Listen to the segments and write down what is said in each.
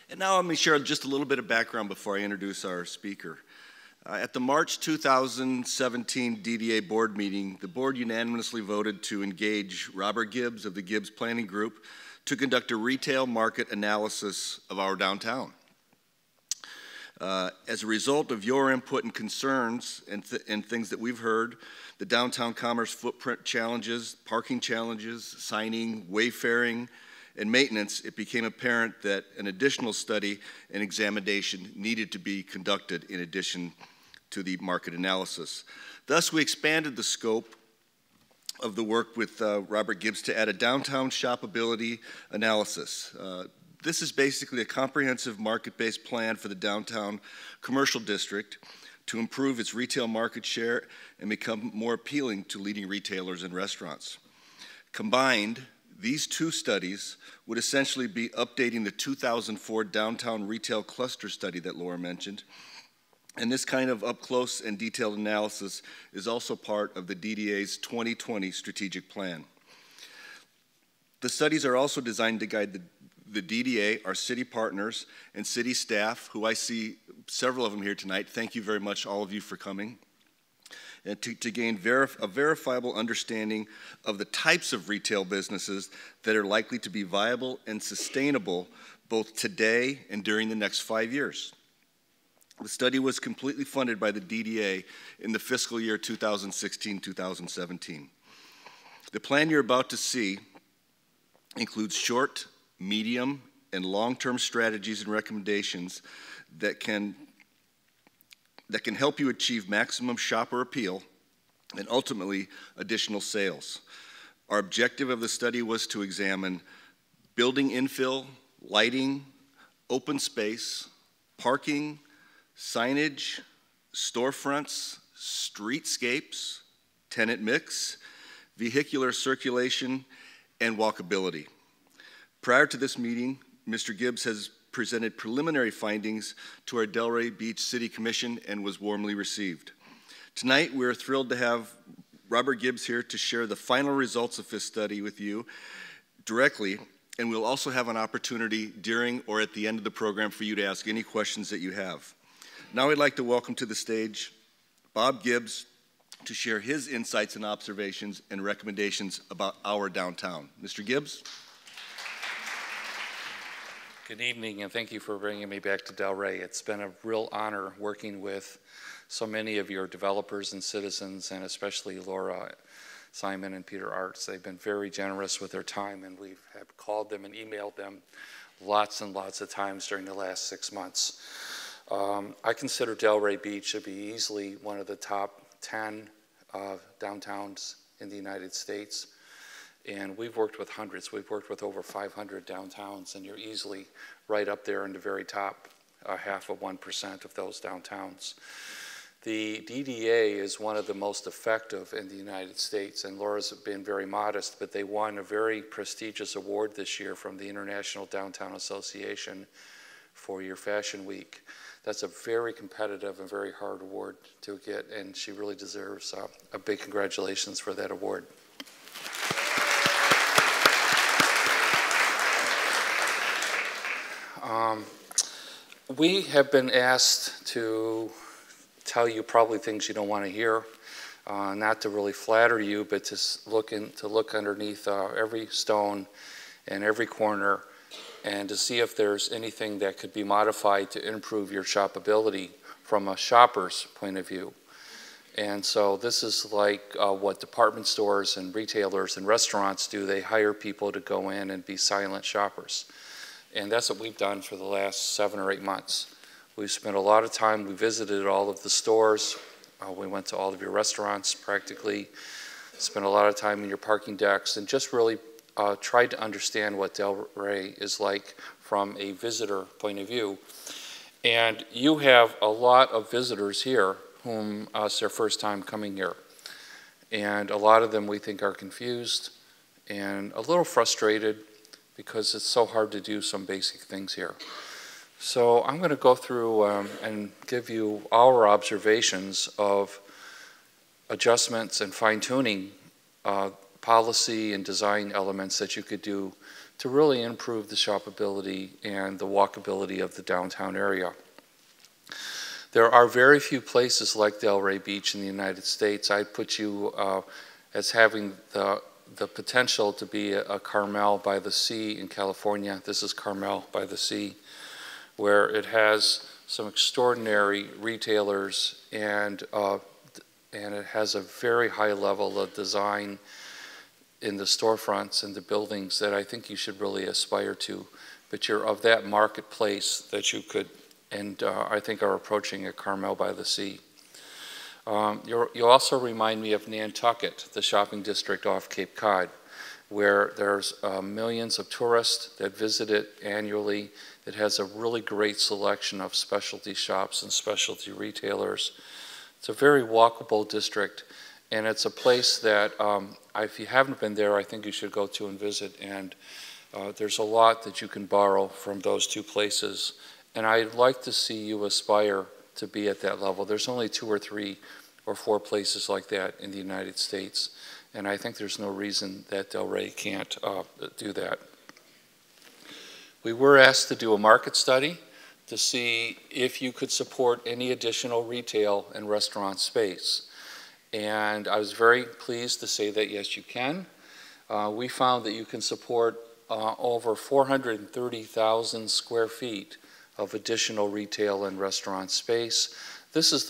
And now let me share just a little bit of background before I introduce our speaker. At the March 2017 DDA board meeting, the board unanimously voted to engage Robert Gibbs of the Gibbs Planning Group to conduct a retail market analysis of our downtown. As a result of your input and concerns and things that we've heard, the downtown commerce footprint challenges, parking challenges, signing, wayfaring, and maintenance, it became apparent that an additional study and examination needed to be conducted in addition to the market analysis. Thus, we expanded the scope of the work with Robert Gibbs to add a downtown shopability analysis. This is basically a comprehensive market-based plan for the downtown commercial district to improve its retail market share and become more appealing to leading retailers and restaurants. Combined, these two studies would essentially be updating the 2004 downtown retail cluster study that Laura mentioned. And this kind of up-close and detailed analysis is also part of the DDA's 2020 strategic plan. The studies are also designed to guide the DDA, our city partners, and city staff, who I see several of them here tonight. Thank you very much, all of you, for coming. And to gain a verifiable understanding of the types of retail businesses that are likely to be viable and sustainable both today and during the next 5 years. The study was completely funded by the DDA in the fiscal year 2016-2017. The plan you're about to see includes short, medium, and long-term strategies and recommendations that can help you achieve maximum shopper appeal and ultimately additional sales. Our objective of the study was to examine building infill, lighting, open space, parking, signage, storefronts, streetscapes, tenant mix, vehicular circulation, and walkability. Prior to this meeting, Mr. Gibbs has presented preliminary findings to our Delray Beach City Commission and was warmly received. Tonight, we're thrilled to have Robert Gibbs here to share the final results of his study with you directly, and we'll also have an opportunity during or at the end of the program for you to ask any questions that you have. Now I'd like to welcome to the stage Bob Gibbs to share his insights and observations and recommendations about our downtown. Mr. Gibbs? Good evening, and thank you for bringing me back to Delray. It's been a real honor working with so many of your developers and citizens, and especially Laura, Simon, and Peter Arts. They've been very generous with their time, and we have called them and emailed them lots and lots of times during the last 6 months. I consider Delray Beach to be easily one of the top 10 downtowns in the United States. And we've worked with hundreds. We've worked with over 500 downtowns, and you're easily right up there in the very top 0.5% of those downtowns. The DDA is one of the most effective in the United States, and Laura's been very modest, but they won a very prestigious award this year from the International Downtown Association for your Fashion Week. That's a very competitive and very hard award to get, and she really deserves a big congratulations for that award. We have been asked to tell you probably things you don't want to hear, not to really flatter you, but to look underneath every stone and every corner and to see if there's anything that could be modified to improve your shopability from a shopper's point of view. And so this is like what department stores and retailers and restaurants do. They hire people to go in and be silent shoppers. And that's what we've done for the last 7 or 8 months. We've spent a lot of time, we visited all of the stores, we went to all of your restaurants practically, spent a lot of time in your parking decks, and just really tried to understand what Delray is like from a visitor point of view. And you have a lot of visitors here whom it's their first time coming here. And a lot of them we think are confused and a little frustrated because it's so hard to do some basic things here. So I'm going to go through and give you our observations of adjustments and fine-tuning policy and design elements that you could do to really improve the shopability and the walkability of the downtown area. There are very few places like Delray Beach in the United States. I'd put you as having the potential to be a Carmel by the Sea in California. This is Carmel by the Sea, where it has some extraordinary retailers, and it has a very high level of design in the storefronts and the buildings that I think you should really aspire to. But you're of that marketplace that you could, and I think are approaching at Carmel by the Sea. You also remind me of Nantucket, the shopping district off Cape Cod, where there's millions of tourists that visit it annually. It has a really great selection of specialty shops and specialty retailers. It's a very walkable district, and it's a place that if you haven't been there, I think you should go to and visit. And there's a lot that you can borrow from those two places. And I'd like to see you aspire to be at that level. There's only 2 or 3 or 4 places like that in the United States. And I think there's no reason that Delray can't do that. We were asked to do a market study to see if you could support any additional retail and restaurant space. And I was very pleased to say that yes, you can. We found that you can support over 430,000 square feet of additional retail and restaurant space. This is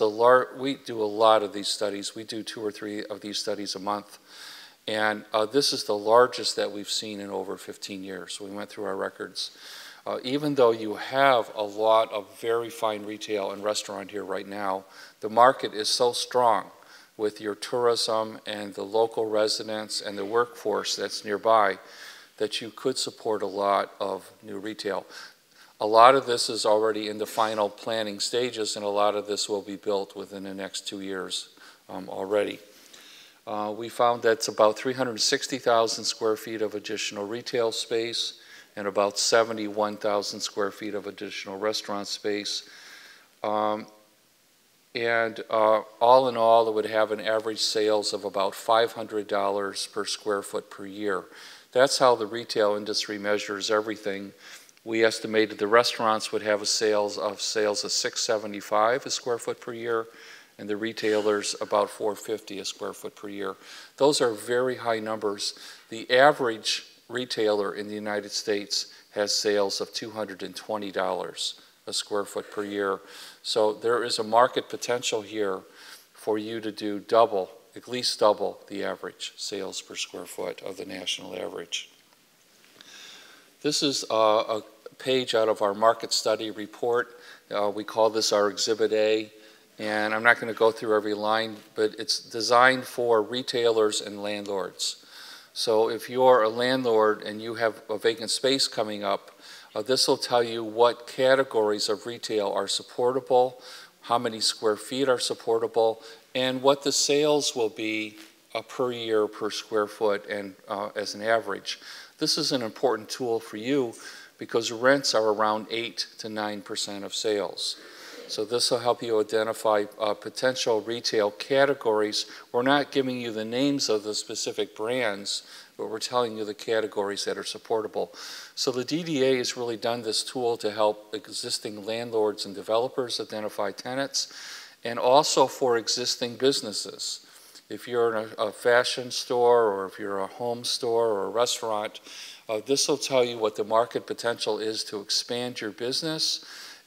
we do a lot of these studies. We do 2 or 3 of these studies a month. And this is the largest that we've seen in over 15 years. We went through our records. Even though you have a lot of very fine retail and restaurant here right now, the market is so strong with your tourism and the local residents and the workforce that's nearby that you could support a lot of new retail. A lot of this is already in the final planning stages, and a lot of this will be built within the next 2 years already. We found that's about 360,000 square feet of additional retail space and about 71,000 square feet of additional restaurant space. All in all, it would have an average sales of about $500 per square foot per year. That's how the retail industry measures everything. We estimated the restaurants would have sales of $675 a square foot per year, and the retailers about $450 a square foot per year. Those are very high numbers. The average retailer in the United States has sales of $220 a square foot per year. So there is a market potential here for you to do at least double the average sales per square foot of the national average. This is a page out of our market study report. We call this our Exhibit A. And I'm not going to go through every line, but it's designed for retailers and landlords. So if you're a landlord and you have a vacant space coming up, this will tell you what categories of retail are supportable, how many square feet are supportable, and what the sales will be per year per square foot and as an average. This is an important tool for you because rents are around 8 to 9% of sales. So this will help you identify potential retail categories. We're not giving you the names of the specific brands, but we're telling you the categories that are supportable. So the DDA has really done this tool to help existing landlords and developers identify tenants, and also for existing businesses. If you're in a fashion store, or if you're a home store or a restaurant, this will tell you what the market potential is to expand your business.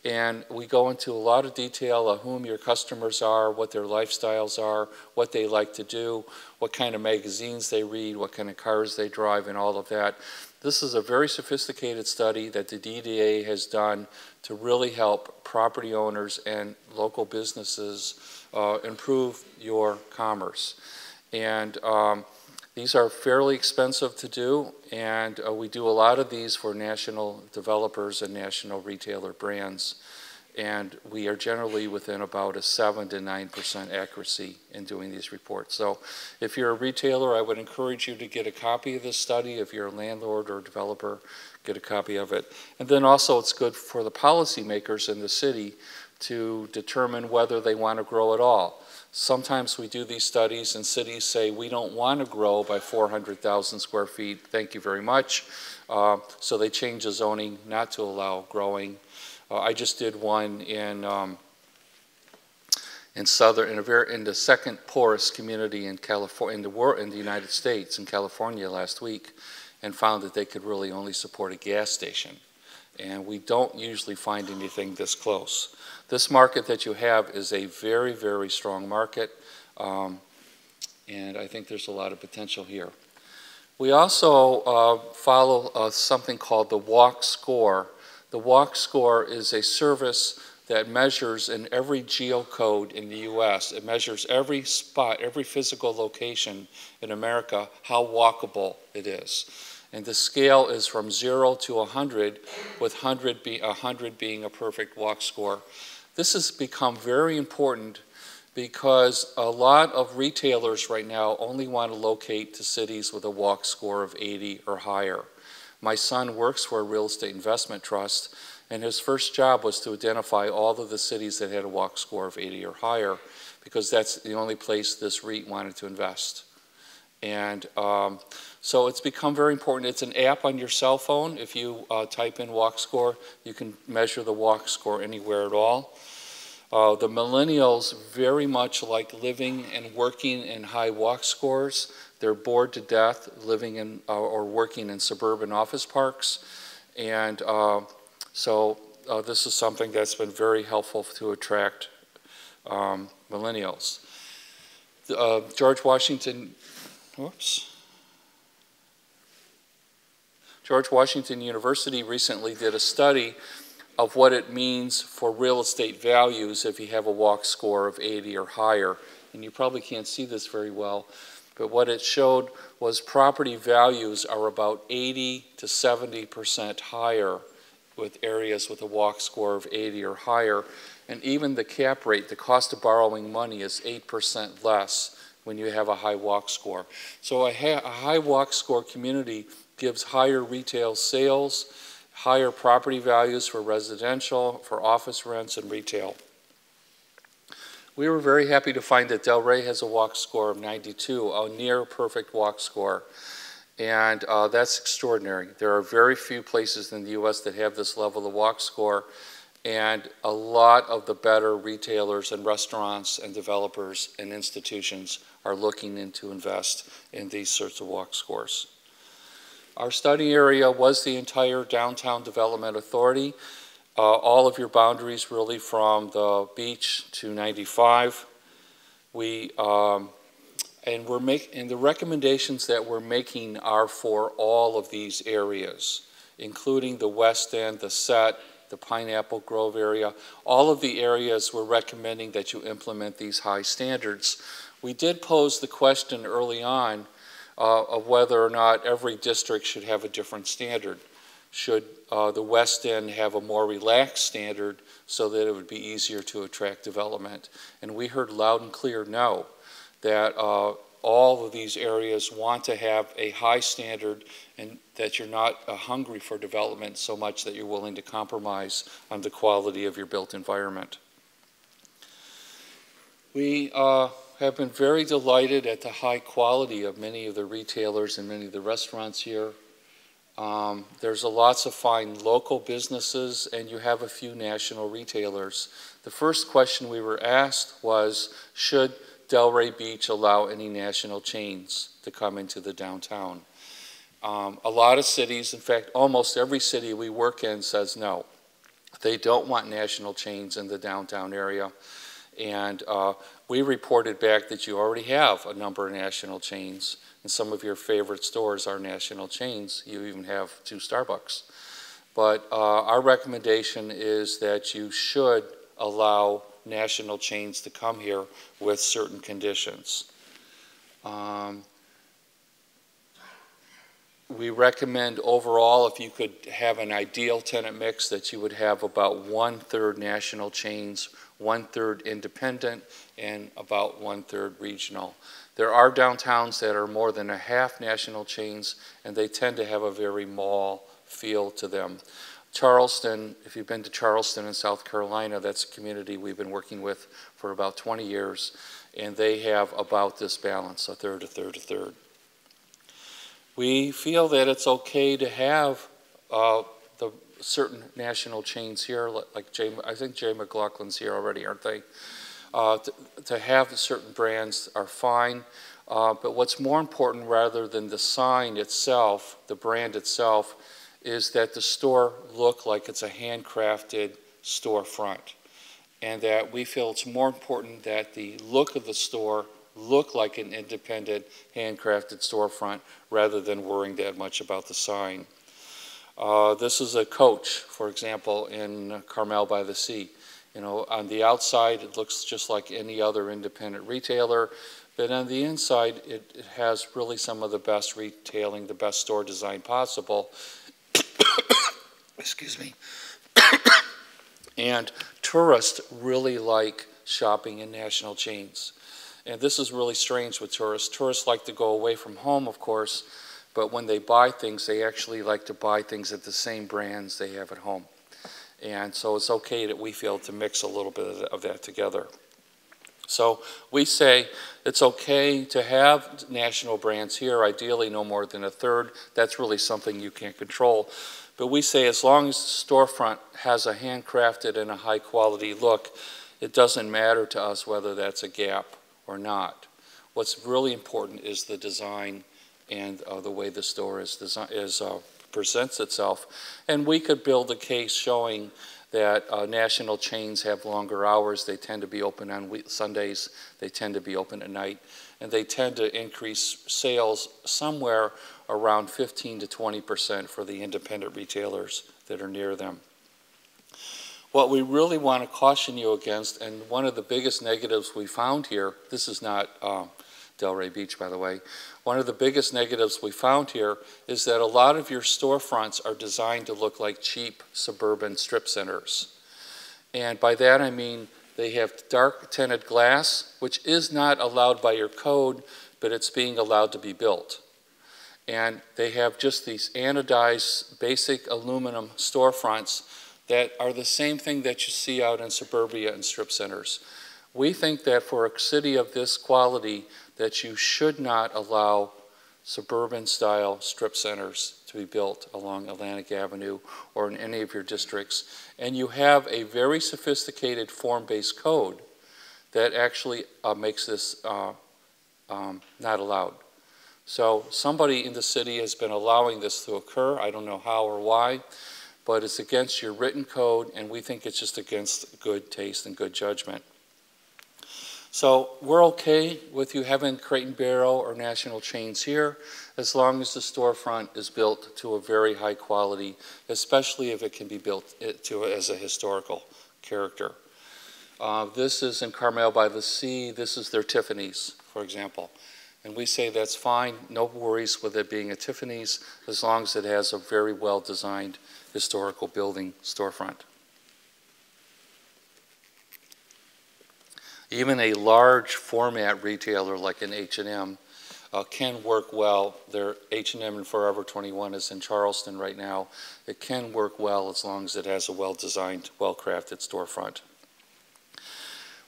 And we go into a lot of detail of whom your customers are, what their lifestyles are, what they like to do, what kind of magazines they read, what kind of cars they drive, and all of that. This is a very sophisticated study that the DDA has done to really help property owners and local businesses improve your commerce. And these are fairly expensive to do, and we do a lot of these for national developers and national retailer brands. And we are generally within about a 7 to 9% accuracy in doing these reports. So if you're a retailer, I would encourage you to get a copy of this study. If you're a landlord or a developer, get a copy of it. And then also it's good for the policymakers in the city to determine whether they want to grow at all. Sometimes we do these studies and cities say we don't want to grow by 400,000 square feet, thank you very much. So they change the zoning not to allow growing. I just did one in the second poorest community in California, in the United States, in California last week, and found that they could really only support a gas station. And we don't usually find anything this close. This market that you have is a very, very strong market, and I think there's a lot of potential here. We also follow something called the Walk Score. The Walk Score is a service that measures in every geocode in the US. It measures every spot, every physical location in America, how walkable it is. And the scale is from 0 to 100, with 100 being a perfect walk score. This has become very important because a lot of retailers right now only want to locate to cities with a walk score of 80 or higher. My son works for a real estate investment trust, and his first job was to identify all of the cities that had a walk score of 80 or higher, because that's the only place this REIT wanted to invest. And so it's become very important. It's an app on your cell phone. If you type in walk score, you can measure the walk score anywhere at all. The millennials very much like living and working in high walk scores. They're bored to death living in or working in suburban office parks. And so this is something that's been very helpful to attract millennials. George Washington University recently did a study of what it means for real estate values if you have a walk score of 80 or higher. And you probably can't see this very well, but what it showed was property values are about 80 to 70% higher with areas with a walk score of 80 or higher. And even the cap rate, the cost of borrowing money, is 8% less when you have a high walk score. So a high walk score community gives higher retail sales, higher property values for residential, for office rents, and retail. We were very happy to find that Delray has a walk score of 92, a near perfect walk score. And that's extraordinary. There are very few places in the US that have this level of walk score, and a lot of the better retailers and restaurants and developers and institutions are looking into invest in these sorts of walk scores. Our study area was the entire Downtown Development Authority. All of your boundaries really from the beach to 95. And the recommendations that we're making are for all of these areas, including the West End, the Set, the Pineapple Grove area. All of the areas we're recommending that you implement these high standards. We did pose the question early on of whether or not every district should have a different standard. Should the West End have a more relaxed standard so that it would be easier to attract development? And we heard loud and clear no, that all of these areas want to have a high standard and that you're not hungry for development so much that you're willing to compromise on the quality of your built environment. We have been very delighted at the high quality of many of the retailers and many of the restaurants here. There's lots of fine local businesses, and you have a few national retailers. The first question we were asked was, should Delray Beach allow any national chains to come into the downtown? A lot of cities, in fact, almost every city we work in says no. They don't want national chains in the downtown area. And we reported back that you already have a number of national chains, and some of your favorite stores are national chains. You even have 2 Starbucks. But our recommendation is that you should allow national chains to come here with certain conditions. We recommend overall, if you could have an ideal tenant mix, that you would have about 1/3 national chains, 1/3 independent, and about 1/3 regional. There are downtowns that are more than a half national chains, and they tend to have a very mall feel to them. Charleston, if you've been to Charleston in South Carolina, that's a community we've been working with for about 20 years. and they have about this balance, a third, a third, a third. We feel that it's okay to have the certain national chains here, like I think Jay McLaughlin's here already, aren't they? To have certain brands are fine, but what's more important rather than the sign itself, the brand itself, is that the store look like it's a handcrafted storefront. And that we feel it's more important that the look of the store look like an independent, handcrafted storefront rather than worrying that much about the sign. This is a Coach, for example, in Carmel by the Sea. You know, on the outside, it looks just like any other independent retailer, but on the inside, it has really some of the best retailing, the best store design possible. Excuse me. And tourists really like shopping in national chains. And this is really strange with tourists. Tourists like to go away from home, of course, but when they buy things, they actually like to buy things at the same brands they have at home. And so it's okay that we feel to mix a little bit of that together. So we say it's okay to have national brands here, ideally no more than a third. That's really something you can't control. But we say as long as the storefront has a handcrafted and a high quality look, it doesn't matter to us whether that's a Gap or not. What's really important is the design and the way the store presents itself. And we could build a case showing that national chains have longer hours. They tend to be open on Sundays. They tend to be open at night. And they tend to increase sales somewhere around 15 to 20% for the independent retailers that are near them. What we really want to caution you against, and one of the biggest negatives we found here, this is not Delray Beach, by the way, one of the biggest negatives we found here is that a lot of your storefronts are designed to look like cheap suburban strip centers. And by that I mean they have dark tinted glass, which is not allowed by your code, but it's being allowed to be built. And they have just these anodized basic aluminum storefronts that are the same thing that you see out in suburbia and strip centers. We think that for a city of this quality, that you should not allow suburban style strip centers to be built along Atlantic Avenue or in any of your districts. And you have a very sophisticated form-based code that actually makes this not allowed. So somebody in the city has been allowing this to occur. I don't know how or why, but it's against your written code, and we think it's just against good taste and good judgment. So we're okay with you having Crate and Barrel or national chains here, as long as the storefront is built to a very high quality, especially if it can be built to as a historical character. This is in Carmel by the Sea. This is their Tiffany's, for example. And we say that's fine, no worries with it being a Tiffany's, as long as it has a very well-designed historical building storefront. Even a large format retailer like an H&M can work well. Their H&M and Forever 21 is in Charleston right now. It can work well as long as it has a well-designed, well-crafted storefront.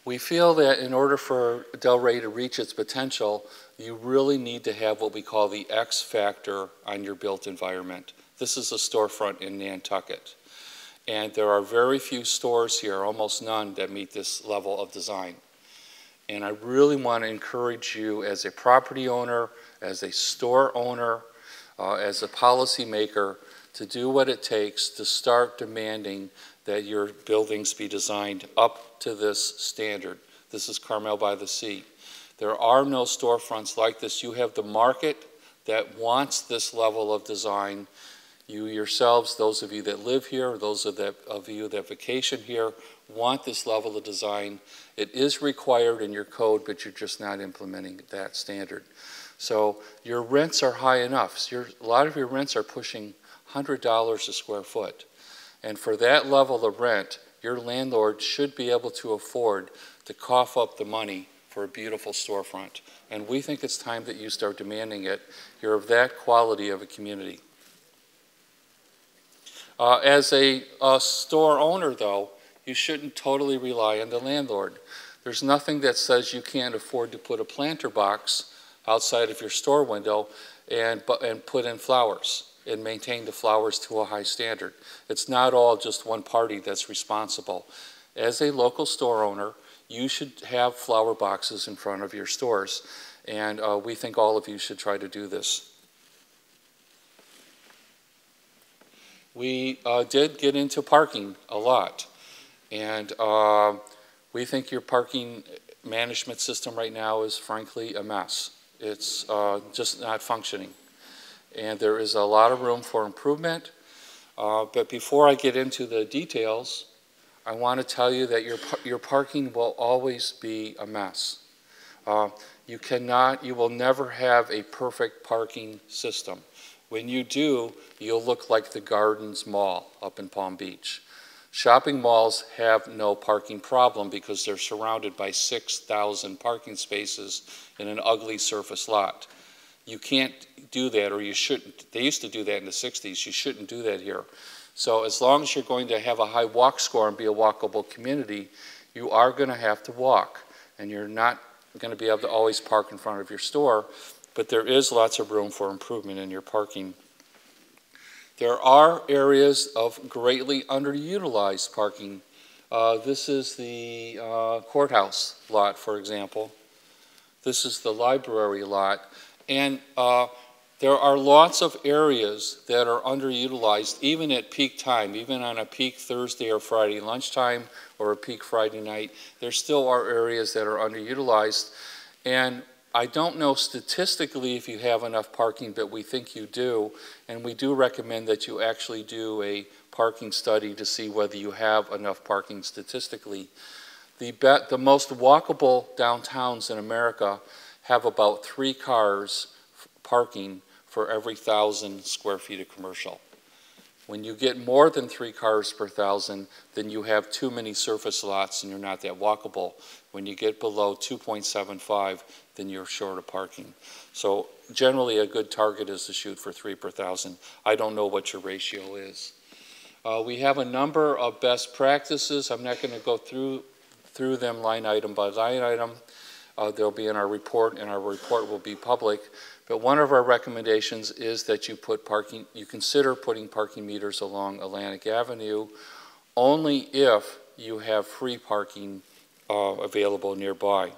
We feel that in order for Delray to reach its potential, you really need to have what we call the X factor on your built environment. This is a storefront in Nantucket. And there are very few stores here, almost none, that meet this level of design. And I really want to encourage you as a property owner, as a store owner, as a policymaker, to do what it takes to start demanding that your buildings be designed up to this standard. This is Carmel by the Sea. There are no storefronts like this. You have the market that wants this level of design. You yourselves, those of you that live here, those of you that vacation here, want this level of design. It is required in your code, but you're just not implementing that standard. So your rents are high enough. A lot of your rents are pushing $100 a square foot. And for that level of rent, your landlord should be able to afford to cough up the money for a beautiful storefront. And we think it's time that you start demanding it. You're of that quality of a community. As a store owner, though, you shouldn't totally rely on the landlord. There's nothing that says you can't afford to put a planter box outside of your store window and put in flowers and maintain the flowers to a high standard. It's not all just one party that's responsible. As a local store owner, you should have flower boxes in front of your stores, and we think all of you should try to do this. We did get into parking a lot, and we think your parking management system right now is frankly a mess. It's just not functioning. And there is a lot of room for improvement. But before I get into the details, I want to tell you that your parking will always be a mess. You will never have a perfect parking system. When you do, you'll look like the Gardens Mall up in Palm Beach. Shopping malls have no parking problem because they're surrounded by 6,000 parking spaces in an ugly surface lot. You can't do that, or you shouldn't. They used to do that in the 60s. You shouldn't do that here. So as long as you're going to have a high walk score and be a walkable community, you are going to have to walk. And you're not going to be able to always park in front of your store, but there is lots of room for improvement in your parking. There are areas of greatly underutilized parking. This is the courthouse lot, for example. This is the library lot. And there are lots of areas that are underutilized, even at peak time, even on a peak Thursday or Friday lunchtime or a peak Friday night. There still are areas that are underutilized. And I don't know statistically if you have enough parking, but we think you do. And we do recommend that you actually do a parking study to see whether you have enough parking statistically. The most walkable downtowns in America have about 3 cars parking for every 1,000 square feet of commercial. When you get more than 3 cars per 1,000, then you have too many surface lots and you're not that walkable. When you get below 2.75, then you're short of parking. So generally a good target is to shoot for 3 per 1,000. I don't know what your ratio is. We have a number of best practices. I'm not going to go through them line item by line item. They'll be in our report, and our report will be public. But one of our recommendations is that you consider putting parking meters along Atlantic Avenue only if you have free parking available nearby.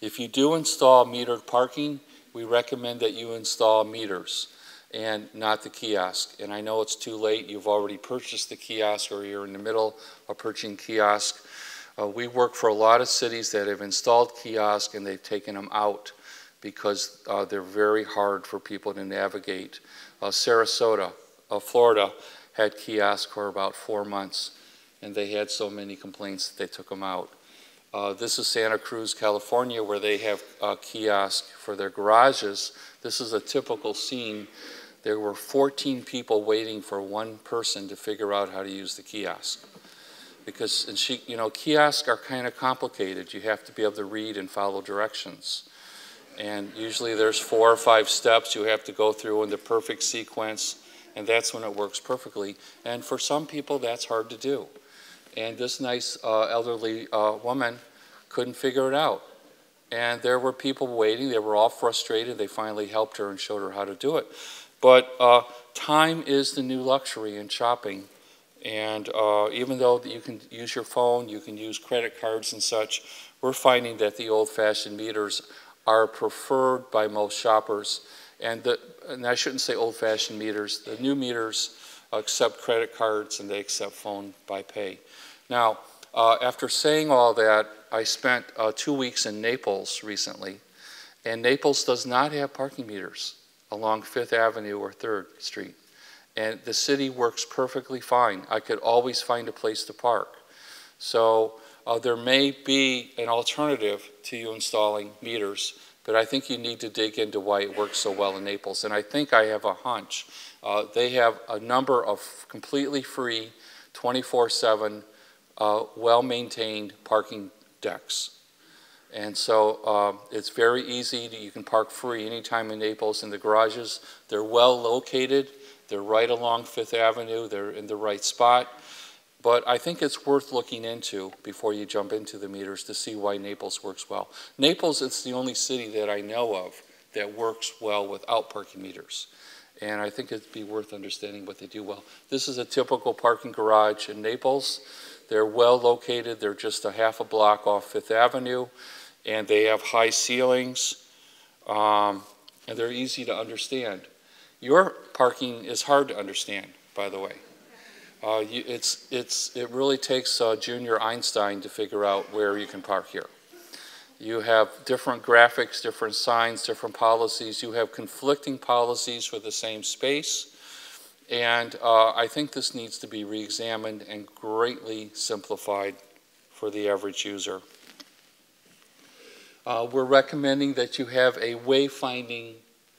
If you do install metered parking, we recommend that you install meters and not the kiosk. And I know it's too late. You've already purchased the kiosk, or you're in the middle of purchasing kiosk. We work for a lot of cities that have installed kiosks and they've taken them out because they're very hard for people to navigate. Sarasota, Florida, had kiosks for about 4 months, and they had so many complaints that they took them out. This is Santa Cruz, California, where they have kiosks for their garages. This is a typical scene. There were 14 people waiting for one person to figure out how to use the kiosk. Because, kiosks are kind of complicated. You have to be able to read and follow directions. And usually there's 4 or 5 steps you have to go through in the perfect sequence, and that's when it works perfectly. And for some people, that's hard to do. And this nice elderly woman couldn't figure it out. And there were people waiting. They were all frustrated. They finally helped her and showed her how to do it. But time is the new luxury in shopping. And even though you can use your phone, you can use credit cards and such, we're finding that the old-fashioned meters are preferred by most shoppers. And I shouldn't say old-fashioned meters. The new meters accept credit cards and they accept phone by pay. Now, after saying all that, I spent 2 weeks in Naples recently, and Naples does not have parking meters along 5th Avenue or 3rd Street. And the city works perfectly fine. I could always find a place to park. So there may be an alternative to you installing meters, but I think you need to dig into why it works so well in Naples. And I think I have a hunch. They have a number of completely free, 24/7, well-maintained parking decks. And so it's very easy. You can park free anytime in Naples in the garages. They're well located. They're right along 5th Avenue. They're in the right spot. But I think it's worth looking into before you jump into the meters to see why Naples works well. Naples is the only city that I know of that works well without parking meters. And I think it'd be worth understanding what they do well. This is a typical parking garage in Naples. They're well located. They're just a half a block off Fifth Avenue, and they have high ceilings, and they're easy to understand. Your parking is hard to understand, by the way. It really takes Junior Einstein to figure out where you can park here. You have different graphics, different signs, different policies. You have conflicting policies for the same space. And I think this needs to be re-examined and greatly simplified for the average user. We're recommending that you have a wayfinding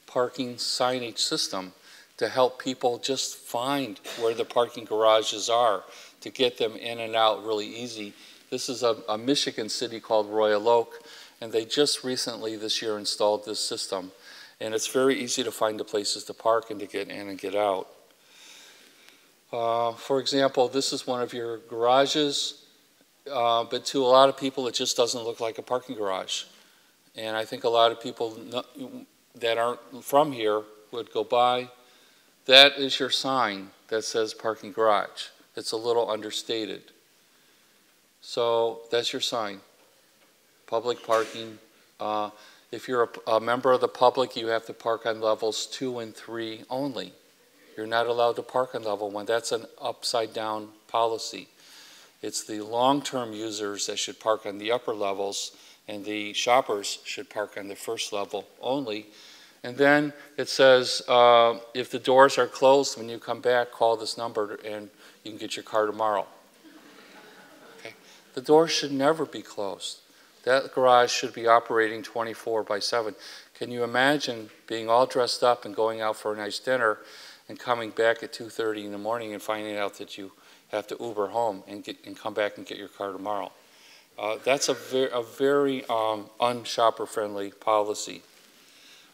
parking signage system to help people just find where the parking garages are, to get them in and out really easy. This is a Michigan city called Royal Oak, and they just recently this year installed this system. And it's very easy to find the places to park and to get in and get out. For example, this is one of your garages, but to a lot of people it just doesn't look like a parking garage. And I think a lot of people that aren't from here would go by. That is your sign that says parking garage. It's a little understated. So that's your sign, public parking. If you're a member of the public, you have to park on levels 2 and 3 only. You're not allowed to park on level 1. That's an upside down policy. It's the long-term users that should park on the upper levels, and the shoppers should park on the first level only. And then it says, if the doors are closed, when you come back, call this number and you can get your car tomorrow. Okay. The doors should never be closed. That garage should be operating 24/7. Can you imagine being all dressed up and going out for a nice dinner and coming back at 2:30 in the morning and finding out that you have to Uber home and come back and get your car tomorrow? That's a very unshopper-friendly policy.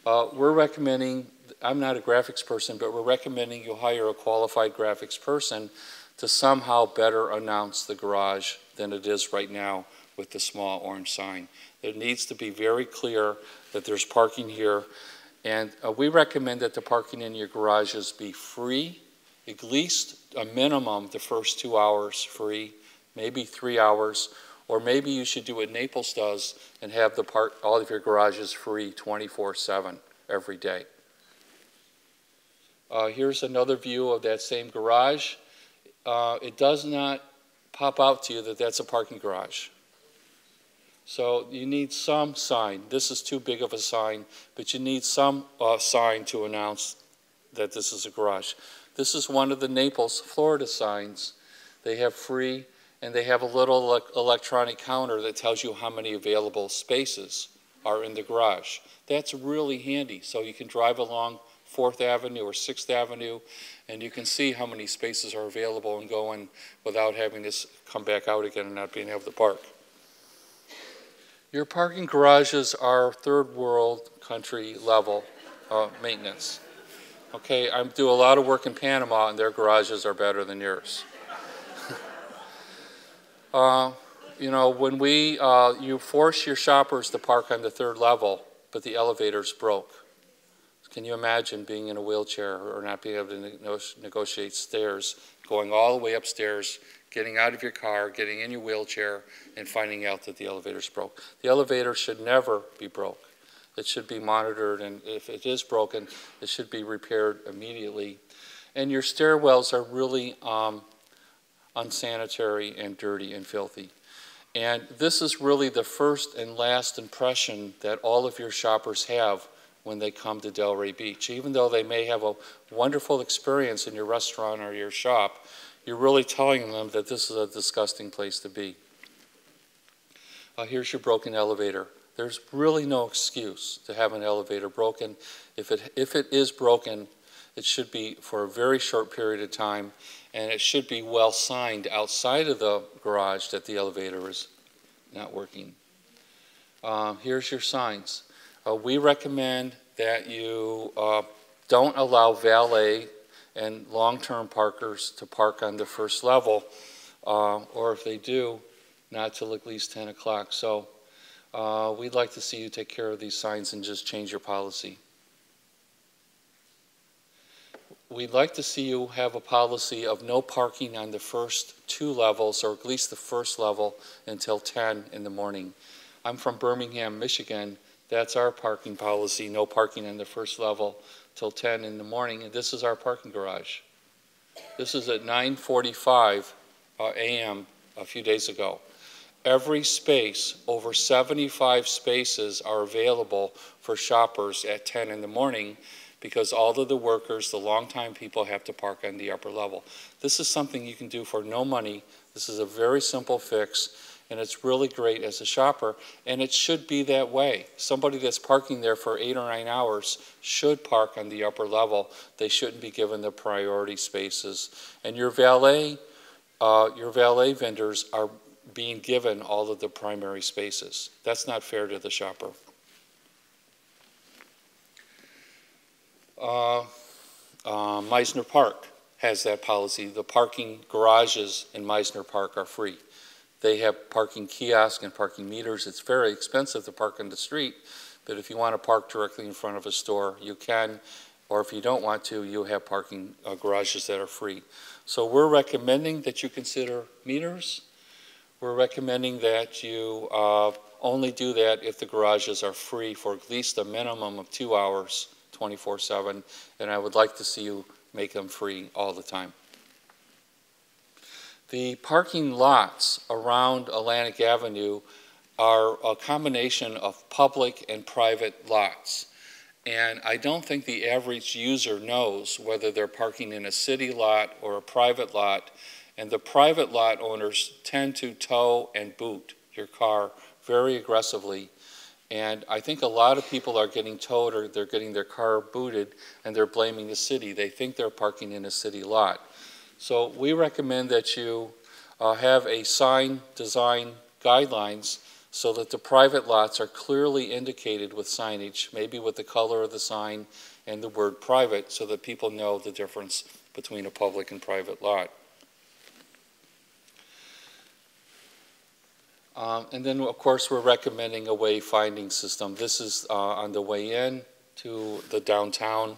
We're recommending, I'm not a graphics person, but we're recommending you hire a qualified graphics person to somehow better announce the garage than it is right now with the small orange sign. It needs to be very clear that there's parking here, and we recommend that the parking in your garages be free, at least a minimum the first 2 hours free, maybe 3 hours, or maybe you should do what Naples does and have all of your garages free 24/7 every day. Here's another view of that same garage. It does not pop out to you that that's a parking garage. So you need some sign. This is too big of a sign, but you need some sign to announce that this is a garage. This is one of the Naples, Florida signs. They have free, and they have a little electronic counter that tells you how many available spaces are in the garage. That's really handy. So you can drive along 4th Avenue or 6th Avenue, and you can see how many spaces are available and go in without having to come back out again and not being able to park. Your parking garages are third world country level maintenance. Okay, I do a lot of work in Panama, and their garages are better than yours. You know, when you force your shoppers to park on the 3rd level, but the elevator's broke. Can you imagine being in a wheelchair or not being able to negotiate stairs, going all the way upstairs, getting out of your car, getting in your wheelchair, and finding out that the elevator's broke? The elevator should never be broke. It should be monitored, and if it is broken, it should be repaired immediately. And your stairwells are really unsanitary and dirty and filthy. And this is really the first and last impression that all of your shoppers have when they come to Delray Beach. Even though they may have a wonderful experience in your restaurant or your shop, you're really telling them that this is a disgusting place to be. Here's your broken elevator. There's really no excuse to have an elevator broken. If it is broken, it should be for a very short period of time, and it should be well signed outside of the garage that the elevator is not working. Here's your signs. We recommend that you don't allow valet and long-term parkers to park on the 1st level or if they do, not till at least 10 o'clock. So we'd like to see you take care of these signs and just change your policy. We'd like to see you have a policy of no parking on the first 2 levels, or at least the first level, until 10 in the morning. I'm from Birmingham, Michigan. That's our parking policy, no parking on the first level till 10 in the morning, and this is our parking garage. This is at 9:45 a.m. a few days ago. Every space, over 75 spaces, are available for shoppers at 10 in the morning, because all of the workers, the longtime people, have to park on the upper level. This is something you can do for no money. This is a very simple fix, and it's really great as a shopper, and it should be that way. Somebody that's parking there for 8 or 9 hours should park on the upper level. They shouldn't be given the priority spaces. And your valet vendors are being given all of the primary spaces. That's not fair to the shopper. Meisner Park has that policy. The parking garages in Meisner Park are free. They have parking kiosks and parking meters. It's very expensive to park on the street, but if you want to park directly in front of a store, you can, or if you don't want to, you have parking garages that are free. So we're recommending that you consider meters. We're recommending that you only do that if the garages are free for at least a minimum of 2 hours, 24/7, and I would like to see you make them free all the time. The parking lots around Atlantic Avenue are a combination of public and private lots. And I don't think the average user knows whether they're parking in a city lot or a private lot. And the private lot owners tend to tow and boot your car very aggressively. And I think a lot of people are getting towed, or they're getting their car booted, and they're blaming the city. They think they're parking in a city lot. So we recommend that you have a sign design guidelines so that the private lots are clearly indicated with signage, maybe with the color of the sign and the word private, so that people know the difference between a public and private lot. And then, of course, we're recommending a wayfinding system. This is on the way in to the downtown.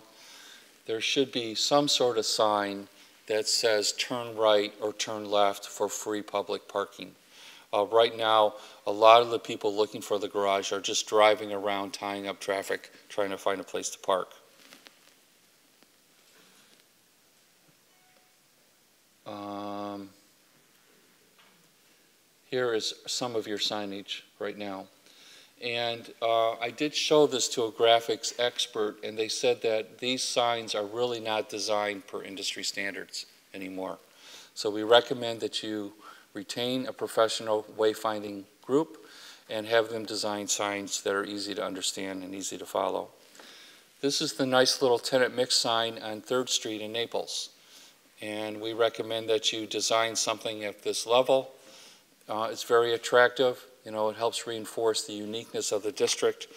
There should be some sort of sign that says turn right or turn left for free public parking. Right now, a lot of the people looking for the garage are just driving around, tying up traffic, trying to find a place to park. Here is some of your signage right now. And I did show this to a graphics expert, and they said that these signs are really not designed per industry standards anymore. So we recommend that you retain a professional wayfinding group and have them design signs that are easy to understand and easy to follow. This is the nice little tenant mix sign on 3rd Street in Naples. And we recommend that you design something at this level. It's very attractive. You know, it helps reinforce the uniqueness of the district.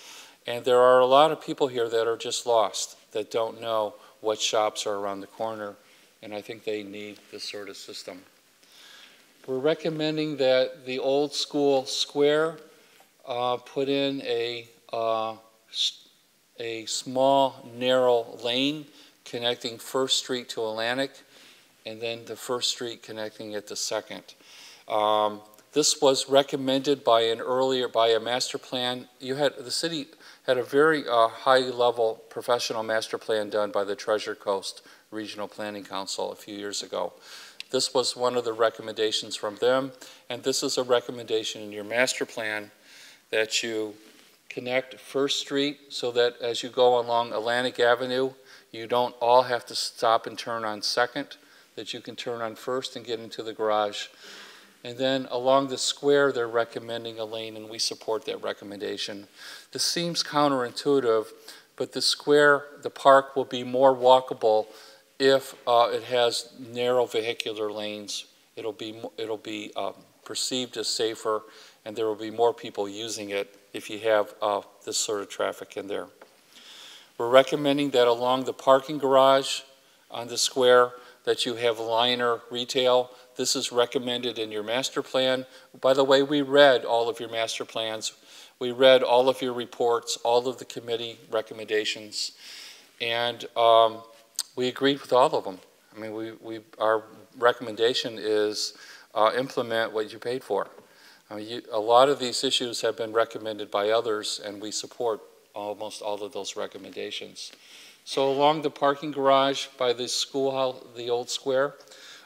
And there are a lot of people here that are just lost, that don't know what shops are around the corner. And I think they need this sort of system. We're recommending that the old school square put in a small, narrow lane connecting 1st Street to Atlantic, and then the 1st Street connecting it to 2nd. This was recommended by a master plan. The city had a very high-level professional master plan done by the Treasure Coast Regional Planning Council a few years ago. This was one of the recommendations from them, and this is a recommendation in your master plan that you connect 1st Street so that as you go along Atlantic Avenue, you don't all have to stop and turn on 2nd, that you can turn on 1st and get into the garage. And then along the square, they're recommending a lane, and we support that recommendation. This seems counterintuitive, but the square, the park, will be more walkable if it has narrow vehicular lanes. It'll be perceived as safer, and there will be more people using it if you have this sort of traffic in there. We're recommending that along the parking garage on the square that you have liner retail. This is recommended in your master plan. By the way, we read all of your master plans. We read all of your reports, all of the committee recommendations, and we agreed with all of them. I mean, our recommendation is implement what you paid for. A lot of these issues have been recommended by others, and we support almost all of those recommendations. So along the parking garage by the schoolhouse, the old square,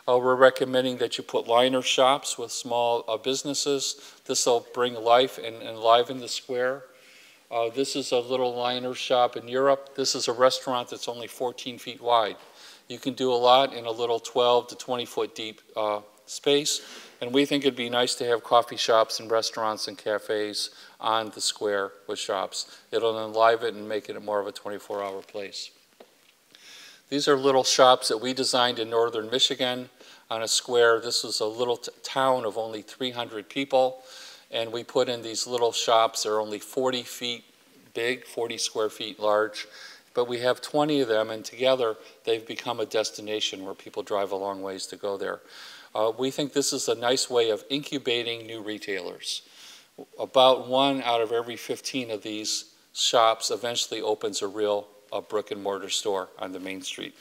we're recommending that you put liner shops with small businesses. This will bring life and enliven the square. This is a little liner shop in Europe. This is a restaurant that's only 14 feet wide. You can do a lot in a little 12 to 20 foot deep space, and we think it'd be nice to have coffee shops and restaurants and cafes on the square with shops. It'll enliven it and make it more of a 24-hour place. These are little shops that we designed in northern Michigan on a square. This is a little town of only 300 people, and we put in these little shops. They're only 40 feet big, 40 square feet large, but we have 20 of them, and together they've become a destination where people drive a long ways to go there. We think this is a nice way of incubating new retailers. About 1 out of every 15 of these shops eventually opens a real brick and mortar store on the main street.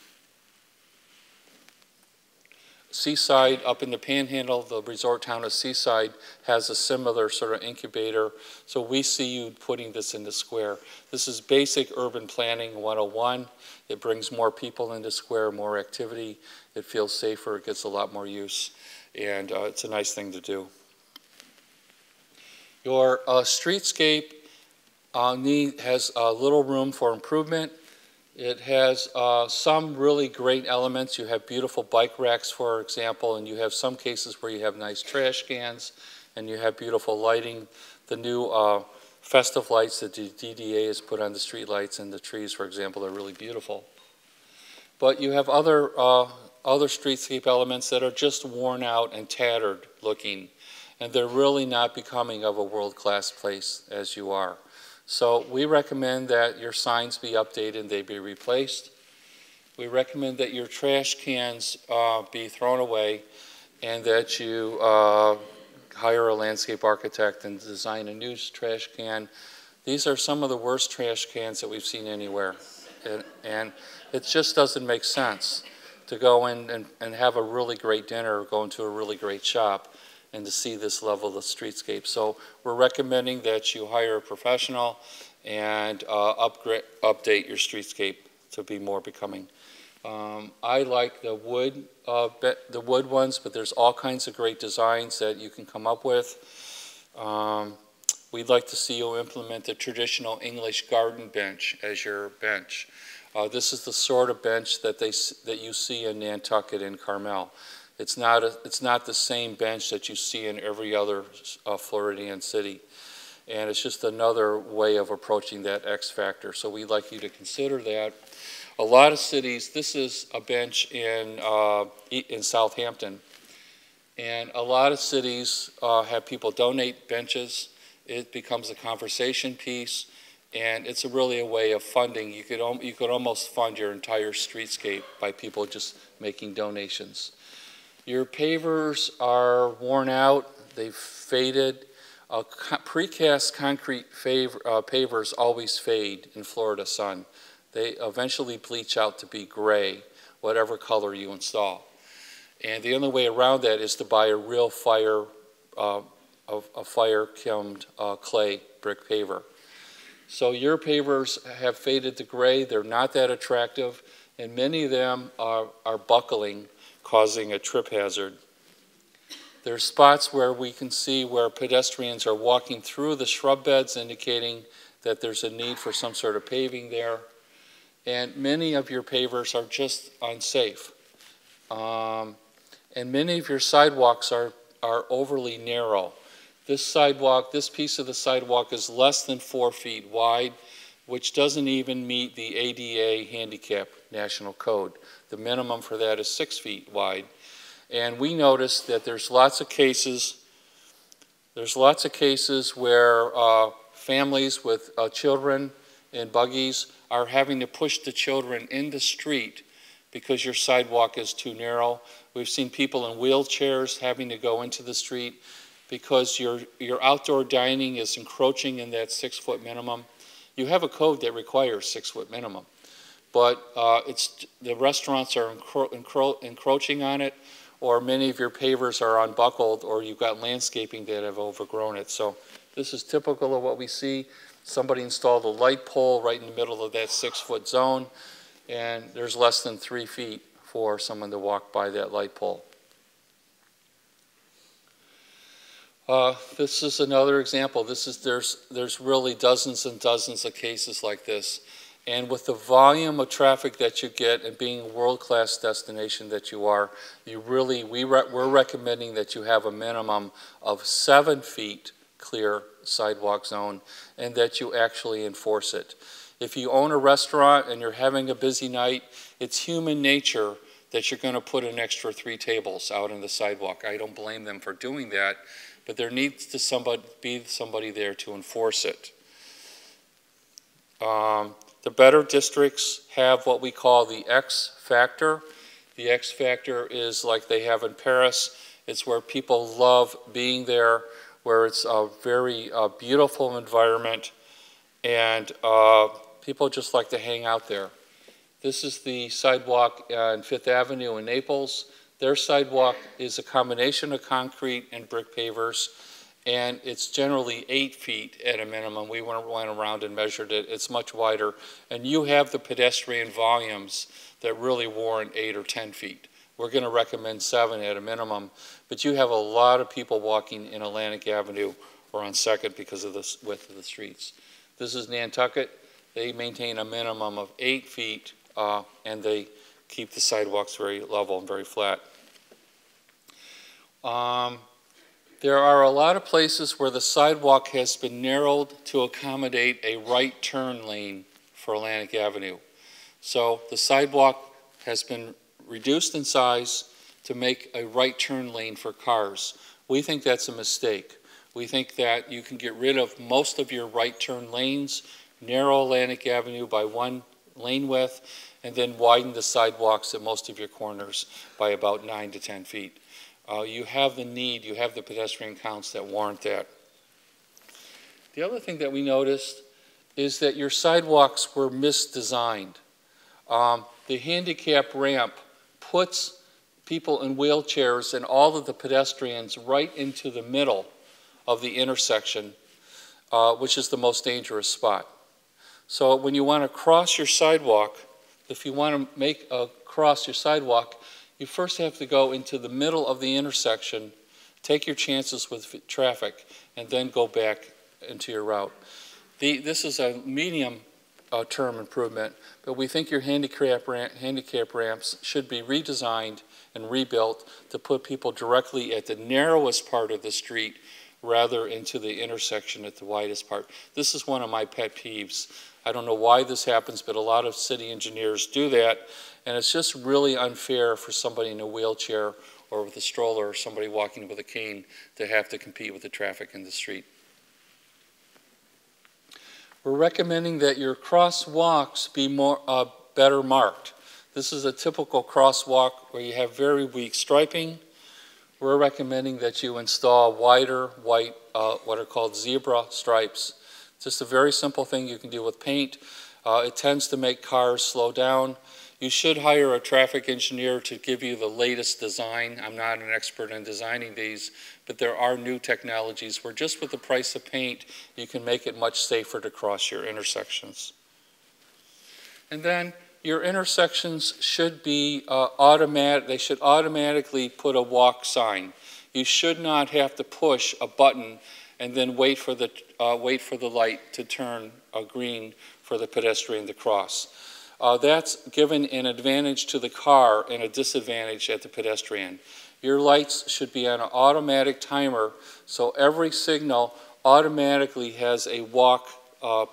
Seaside, up in the Panhandle, the resort town of Seaside has a similar sort of incubator. So we see you putting this in the square. This is basic urban planning 101. It brings more people into square, more activity. It feels safer, it gets a lot more use, and it's a nice thing to do. Your streetscape has a little room for improvement. It has some really great elements. You have beautiful bike racks, for example, and you have some cases where you have nice trash cans, and you have beautiful lighting. The new festive lights that the DDA has put on the street lights and the trees, for example, are really beautiful. But you have other streetscape elements that are just worn out and tattered looking, and they're really not becoming of a world-class place as you are. So we recommend that your signs be updated and they be replaced. We recommend that your trash cans be thrown away and that you hire a landscape architect and design a new trash can. These are some of the worst trash cans that we've seen anywhere. And it just doesn't make sense to go in and have a really great dinner or go into a really great shop and to see this level of streetscape. So we're recommending that you hire a professional and update your streetscape to be more becoming. I like the wood ones, but there's all kinds of great designs that you can come up with. We'd like to see you implement the traditional English garden bench as your bench. This is the sort of bench that you see in Nantucket and Carmel. It's not the same bench that you see in every other Floridian city. And it's just another way of approaching that X factor. So we'd like you to consider that. A lot of cities, this is a bench in Southampton. And a lot of cities have people donate benches. It becomes a conversation piece. And it's really a way of funding. You could almost fund your entire streetscape by people just making donations. Your pavers are worn out, they've faded. Precast concrete pavers always fade in Florida sun. They eventually bleach out to be gray, whatever color you install. And the only way around that is to buy a real fire kilned clay brick paver. So your pavers have faded to gray, they're not that attractive, and many of them are buckling, causing a trip hazard. There's spots where we can see where pedestrians are walking through the shrub beds, indicating that there's a need for some sort of paving there. And many of your pavers are just unsafe. And many of your sidewalks are overly narrow. This piece of the sidewalk is less than 4 feet wide, which doesn't even meet the ADA handicap national code. The minimum for that is 6 feet wide. And we noticed that there's lots of cases where families with children in buggies are having to push the children in the street because your sidewalk is too narrow. We've seen people in wheelchairs having to go into the street because your outdoor dining is encroaching in that 6-foot minimum. You have a code that requires 6-foot minimum, but the restaurants are encroaching on it, or many of your pavers are unbuckled, or you've got landscaping that have overgrown it. So this is typical of what we see. Somebody installed a light pole right in the middle of that 6-foot zone, and there's less than 3 feet for someone to walk by that light pole. This is another example. There's really dozens and dozens of cases like this. And with the volume of traffic that you get and being a world-class destination that you are, we're recommending that you have a minimum of 7 feet clear sidewalk zone and that you actually enforce it. If you own a restaurant and you're having a busy night, it's human nature that you're going to put an extra 3 tables out on the sidewalk. I don't blame them for doing that, but there needs to be somebody there to enforce it. The better districts have what we call the X factor. The X factor is like they have in Paris. It's where people love being there, where it's a very beautiful environment, and people just like to hang out there. This is the sidewalk on 5th Avenue in Naples. Their sidewalk is a combination of concrete and brick pavers, and it's generally 8 feet at a minimum. We went around and measured it. It's much wider, and you have the pedestrian volumes that really warrant 8 or 10 feet. We're going to recommend 7 at a minimum, but you have a lot of people walking in Atlantic Avenue or on 2nd because of the width of the streets. This is Nantucket. They maintain a minimum of 8 feet, and they keep the sidewalks very level and very flat. There are a lot of places where the sidewalk has been narrowed to accommodate a right turn lane for Atlantic Avenue. So the sidewalk has been reduced in size to make a right turn lane for cars. We think that's a mistake. We think that you can get rid of most of your right turn lanes, narrow Atlantic Avenue by 1 lane width, and then widen the sidewalks at most of your corners by about 9 to 10 feet. You have the need, you have the pedestrian counts that warrant that. The other thing that we noticed is that your sidewalks were misdesigned. The handicap ramp puts people in wheelchairs and all of the pedestrians right into the middle of the intersection, which is the most dangerous spot. So when you want to cross your sidewalk, if you want to cross your sidewalk, you first have to go into the middle of the intersection, take your chances with traffic, and then go back into your route. This is a medium term improvement, but we think your handicap ramps should be redesigned and rebuilt to put people directly at the narrowest part of the street rather into the intersection at the widest part. This is one of my pet peeves. I don't know why this happens, but a lot of city engineers do that, and it's just really unfair for somebody in a wheelchair or with a stroller or somebody walking with a cane to have to compete with the traffic in the street. We're recommending that your crosswalks be better marked. This is a typical crosswalk where you have very weak striping. We're recommending that you install wider white, what are called zebra stripes. Just a very simple thing you can do with paint. It tends to make cars slow down. You should hire a traffic engineer to give you the latest design. I'm not an expert in designing these, but there are new technologies where just with the price of paint, you can make it much safer to cross your intersections. And then your intersections should be automatic. They should automatically put a walk sign. You should not have to push a button and then wait for the light to turn green for the pedestrian to cross. That's given an advantage to the car and a disadvantage at the pedestrian. Your lights should be on an automatic timer, so every signal automatically has a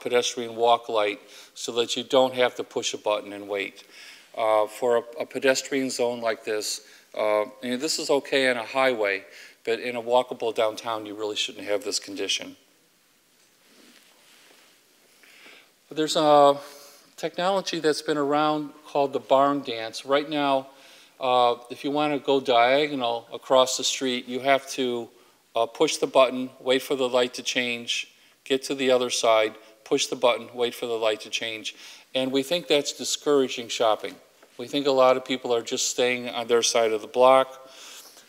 pedestrian walk light so that you don't have to push a button and wait. For a pedestrian zone like this, and this is okay on a highway, but in a walkable downtown, you really shouldn't have this condition. There's a technology that's been around called the barn dance. Right now, if you want to go diagonal across the street, you have to push the button, wait for the light to change, get to the other side, push the button, wait for the light to change. And we think that's discouraging shopping. We think a lot of people are just staying on their side of the block.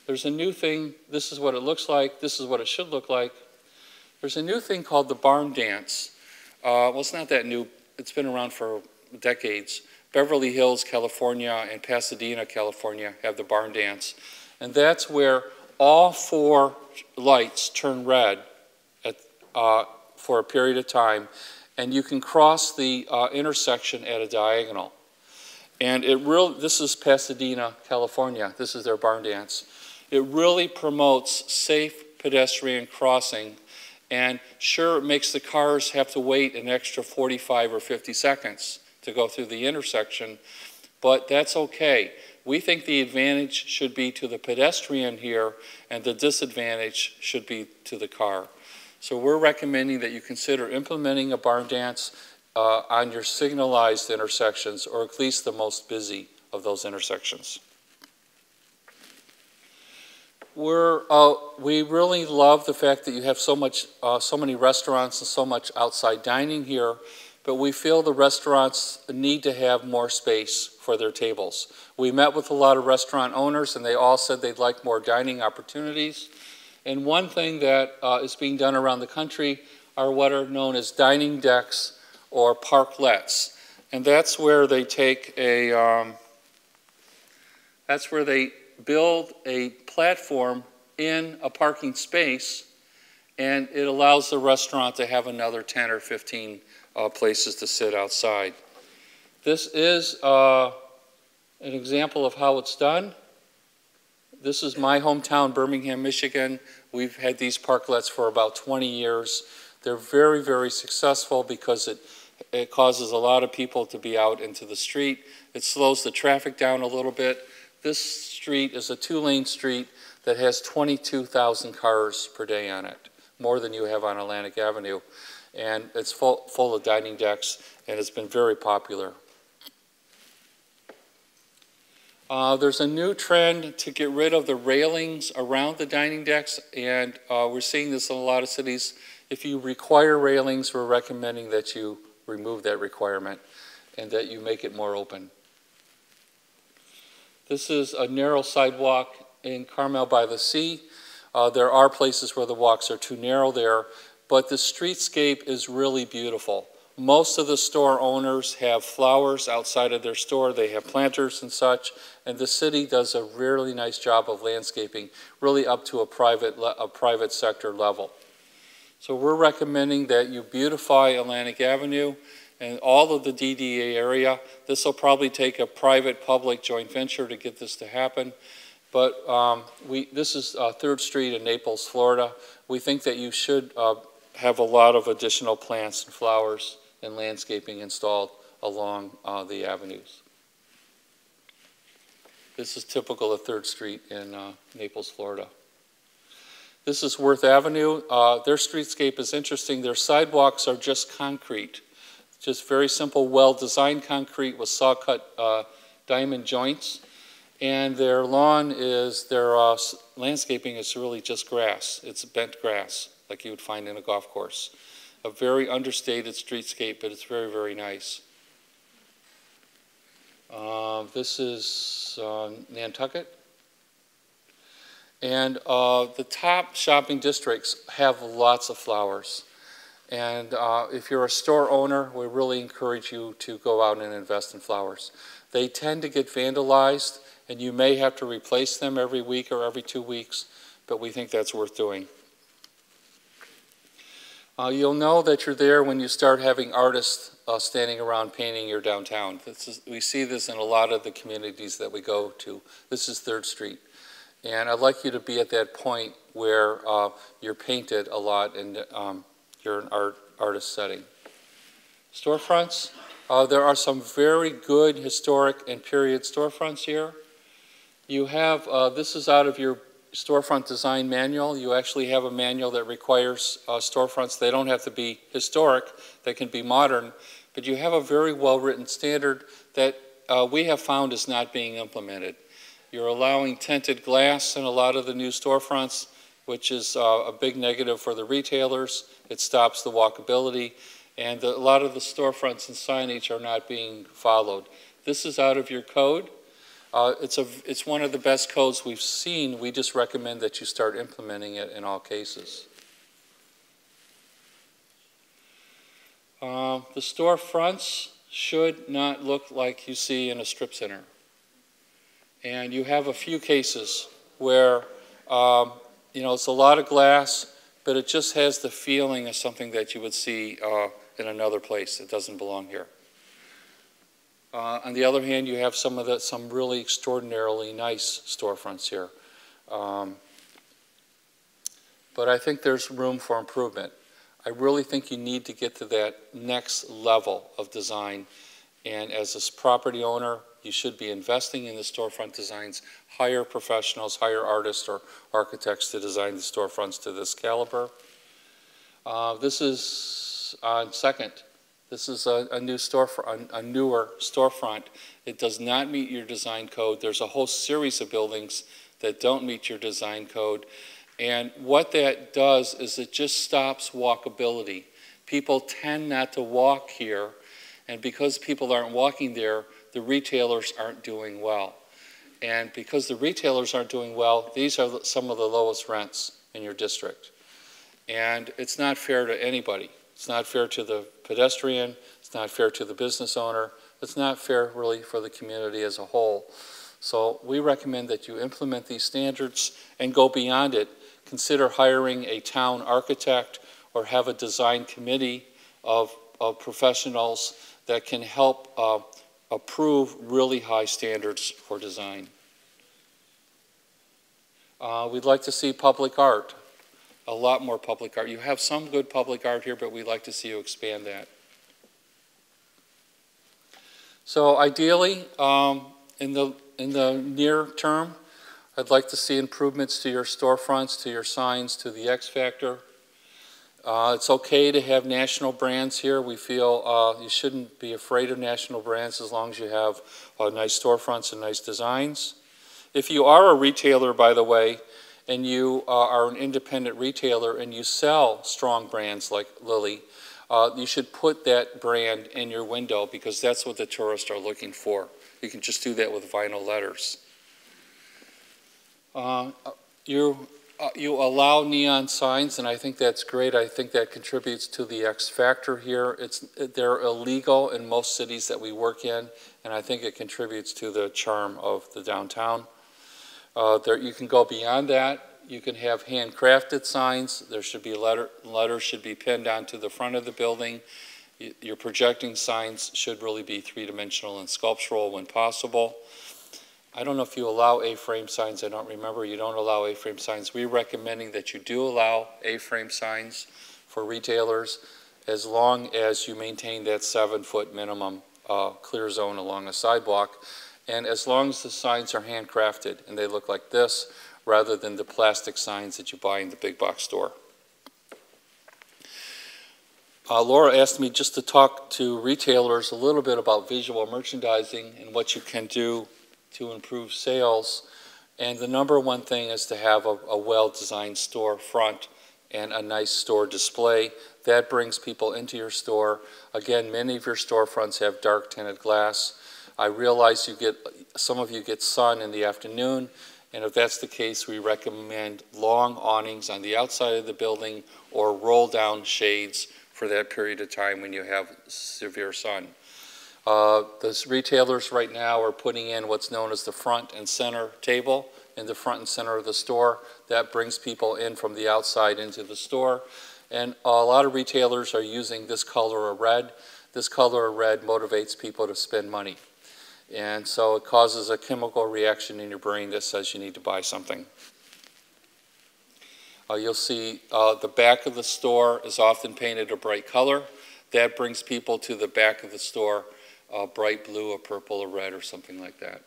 There's a new thing. This is what it looks like. This is what it should look like. There's a new thing called the barn dance. Well, it's not that new. It's been around for decades. Beverly Hills, California, and Pasadena, California have the barn dance. And that's where all 4 lights turn red for a period of time, and you can cross the intersection at a diagonal. And this is Pasadena, California. This is their barn dance. It really promotes safe pedestrian crossing, and sure, it makes the cars have to wait an extra 45 or 50 seconds to go through the intersection, but that's okay. We think the advantage should be to the pedestrian here, and the disadvantage should be to the car. So we're recommending that you consider implementing a barn dance on your signalized intersections, or at least the most busy of those intersections. We really love the fact that you have so many restaurants and so much outside dining here, but we feel the restaurants need to have more space for their tables. We met with a lot of restaurant owners, and they all said they'd like more dining opportunities. And one thing that is being done around the country are what are known as dining decks or parklets. And that's where they take that's where they build a platform in a parking space, and it allows the restaurant to have another 10 or 15 places to sit outside. This is an example of how it's done. This is my hometown, Birmingham, Michigan. We've had these parklets for about 20 years. They're very, very successful because it causes a lot of people to be out into the street. It slows the traffic down a little bit. This street is a 2-lane street that has 22,000 cars per day on it, more than you have on Atlantic Avenue. And it's full of dining decks, and it's been very popular. There's a new trend to get rid of the railings around the dining decks, and we're seeing this in a lot of cities. If you require railings, we're recommending that you remove that requirement and that you make it more open. This is a narrow sidewalk in Carmel by the Sea. There are places where the walks are too narrow there, but the streetscape is really beautiful. Most of the store owners have flowers outside of their store. They have planters and such, and the city does a really nice job of landscaping, really up to a private sector level. So we're recommending that you beautify Atlantic Avenue and all of the DDA area. This will probably take a private-public joint venture to get this to happen. But this is 3rd Street in Naples, Florida. We think that you should have a lot of additional plants and flowers and landscaping installed along the avenues. This is typical of 3rd Street in Naples, Florida. This is Worth Avenue. Their streetscape is interesting. Their sidewalks are just concrete, just very simple, well-designed concrete with saw-cut diamond joints. And their lawn is, their landscaping is really just grass. It's bent grass, like you would find in a golf course. A very understated streetscape, but it's very, very nice. This is Nantucket. And the top shopping districts have lots of flowers. And if you're a store owner, we really encourage you to go out and invest in flowers. They tend to get vandalized, and you may have to replace them every week or every 2 weeks, but we think that's worth doing. You'll know that you're there when you start having artists standing around painting your downtown. We see this in a lot of the communities that we go to. This is 3rd Street. And I'd like you to be at that point where you're painted a lot and you're an artist setting. Storefronts. There are some very good historic and period storefronts here. You have, this is out of your storefront design manual. You actually have a manual that requires storefronts. They don't have to be historic, they can be modern, but you have a very well-written standard that we have found is not being implemented. You're allowing tinted glass in a lot of the new storefronts, which is a big negative for the retailers. It stops the walkability, and a lot of the storefronts and signage are not being followed. This is out of your code. It's one of the best codes we've seen. We just recommend that you start implementing it in all cases. The storefronts should not look like you see in a strip center. And you have a few cases where, it's a lot of glass, but it just has the feeling of something that you would see in another place. It doesn't belong here. On the other hand, you have some really extraordinarily nice storefronts here. But I think there's room for improvement. I really think you need to get to that next level of design. And as a property owner, you should be investing in the storefront designs, hire professionals, hire artists or architects to design the storefronts to this caliber. This is on Second. This is a new storefront, a newer storefront. It does not meet your design code. There's a whole series of buildings that don't meet your design code. And what that does is it just stops walkability. People tend not to walk here, and because people aren't walking there, the retailers aren't doing well. And because the retailers aren't doing well, these are some of the lowest rents in your district. And it's not fair to anybody. It's not fair to the pedestrian, it's not fair to the business owner, it's not fair really for the community as a whole. So we recommend that you implement these standards and go beyond it. Consider hiring a town architect or have a design committee of professionals that can help approve really high standards for design. We'd like to see public art. A lot more public art. You have some good public art here, but we'd like to see you expand that. So ideally, in the near term, I'd like to see improvements to your storefronts, to your signs, to the X Factor. It's okay to have national brands here. We feel you shouldn't be afraid of national brands as long as you have nice storefronts and nice designs. If you are a retailer, by the way, and you are an independent retailer and you sell strong brands like Lily, you should put that brand in your window because that's what the tourists are looking for. You can just do that with vinyl letters. You allow neon signs, and I think that's great. I think that contributes to the X factor here. They're illegal in most cities that we work in, and I think it contributes to the charm of the downtown. You can go beyond that. You can have handcrafted signs. There should be letters should be pinned onto the front of the building. Your projecting signs should really be three-dimensional and sculptural when possible. I don't know if you allow A-frame signs. I don't remember. You don't allow A-frame signs. We're recommending that you do allow A-frame signs for retailers as long as you maintain that 7-foot minimum clear zone along a sidewalk, and as long as the signs are handcrafted and they look like this rather than the plastic signs that you buy in the big box store. Laura asked me just to talk to retailers a little bit about visual merchandising and what you can do to improve sales. And the number one thing is to have a well-designed store front and a nice store display. That brings people into your store. Again, many of your storefronts have dark tinted glass. I realize some of you get sun in the afternoon, and if that's the case, we recommend long awnings on the outside of the building or roll down shades for that period of time when you have severe sun. The retailers right now are putting in what's known as the front and center table in the front and center of the store. That brings people in from the outside into the store. And a lot of retailers are using this color of red. This color of red motivates people to spend money. And so it causes a chemical reaction in your brain that says you need to buy something. You'll see the back of the store is often painted a bright color. That brings people to the back of the store, bright blue or purple or red or something like that.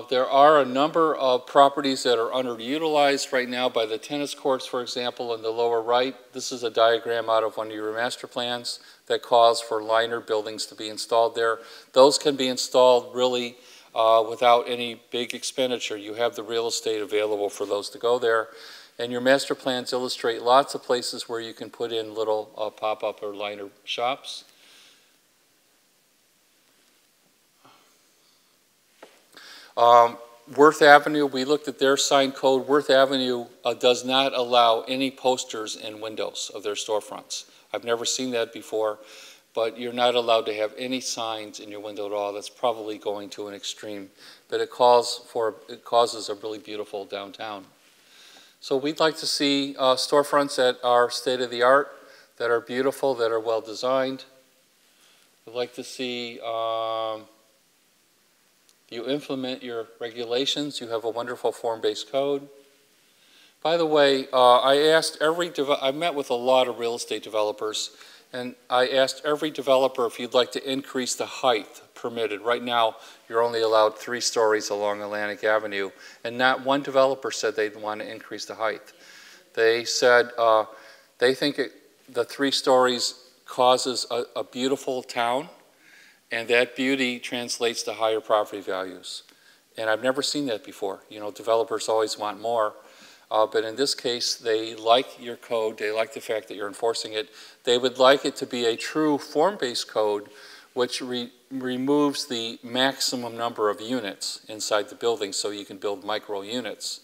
There are a number of properties that are underutilized right now by the tennis courts, for example, in the lower right. This is a diagram out of one of your master plans that calls for liner buildings to be installed there. Those can be installed really without any big expenditure. You have the real estate available for those to go there. And your master plans illustrate lots of places where you can put in little pop-up or liner shops. Worth Avenue, we looked at their sign code. Worth Avenue does not allow any posters in windows of their storefronts. I've never seen that before, but you're not allowed to have any signs in your window at all. That's probably going to an extreme, but it causes a really beautiful downtown. So we'd like to see storefronts that are state-of-the-art, that are beautiful, that are well-designed. We'd like to see you implement your regulations. You have a wonderful form-based code. By the way, I met with a lot of real estate developers, and I asked every developer if you'd like to increase the height permitted. Right now, you're only allowed 3 stories along Atlantic Avenue, and not one developer said they'd want to increase the height. They said they think the 3 stories causes a beautiful town, and that beauty translates to higher property values. And I've never seen that before. You know, developers always want more. But in this case, they like your code. They like the fact that you're enforcing it. They would like it to be a true form-based code, which removes the maximum number of units inside the building so you can build micro units.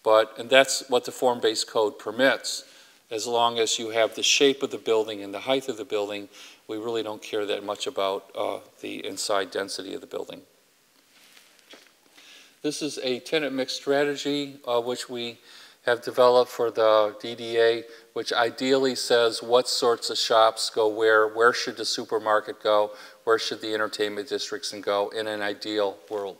And that's what the form-based code permits. As long as you have the shape of the building and the height of the building, we really don't care that much about the inside density of the building. This is a tenant mix strategy which we have developed for the DDA, which ideally says what sorts of shops go where should the supermarket go, where should the entertainment districts go in an ideal world.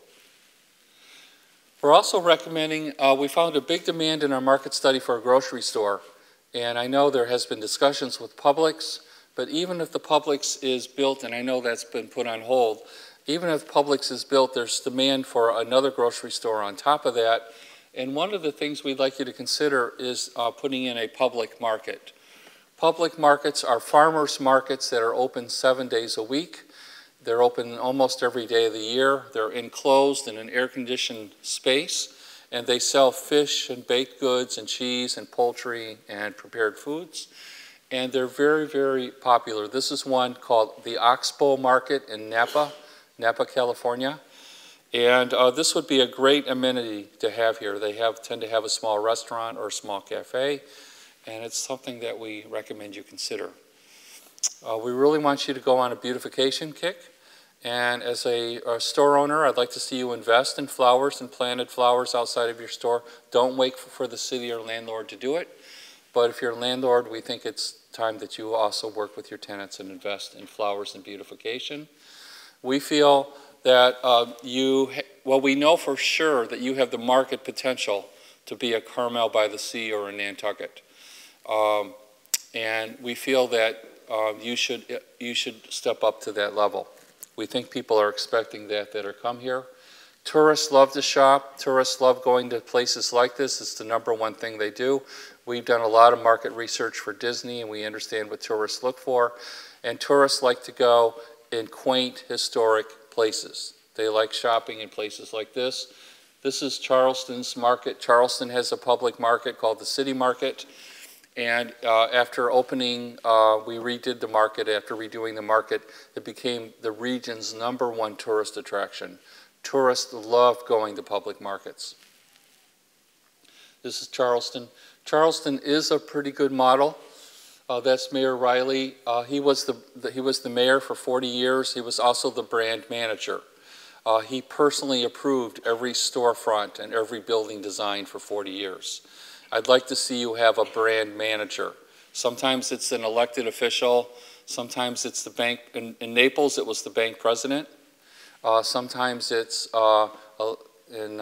We're also recommending, we found a big demand in our market study for a grocery store. And I know there has been discussions with Publix, but even if the Publix is built, and I know that's been put on hold, even if Publix is built, there's demand for another grocery store on top of that. And one of the things we'd like you to consider is putting in a public market. Public markets are farmers markets that are open 7 days a week. They're open almost every day of the year. They're enclosed in an air-conditioned space. And they sell fish and baked goods and cheese and poultry and prepared foods. And they're very, very popular. This is one called the Oxbow Market in Napa, California. And this would be a great amenity to have here. They tend to have a small restaurant or a small cafe, and it's something that we recommend you consider. We really want you to go on a beautification kick. And as a store owner, I'd like to see you invest in flowers and planted flowers outside of your store. Don't wait for the city or landlord to do it. But if you're a landlord, we think it's time that you also work with your tenants and invest in flowers and beautification. We feel that we know for sure that you have the market potential to be a Carmel by the Sea or a Nantucket. And we feel that you should step up to that level. We think people are expecting that are come here. Tourists love to shop. Tourists love going to places like this. It's the #1 thing they do. We've done a lot of market research for Disney, and we understand what tourists look for. And tourists like to go in quaint, historic places. They like shopping in places like this. This is Charleston's market. Charleston has a public market called the City Market. And after opening, we redid the market. After redoing the market, it became the region's #1 tourist attraction. Tourists love going to public markets. This is Charleston. Charleston is a pretty good model. That's Mayor Riley. He was the mayor for 40 years. He was also the brand manager. He personally approved every storefront and every building design for 40 years. I'd like to see you have a brand manager. Sometimes it's an elected official. Sometimes it's the bank. In Naples, it was the bank president. Sometimes it's in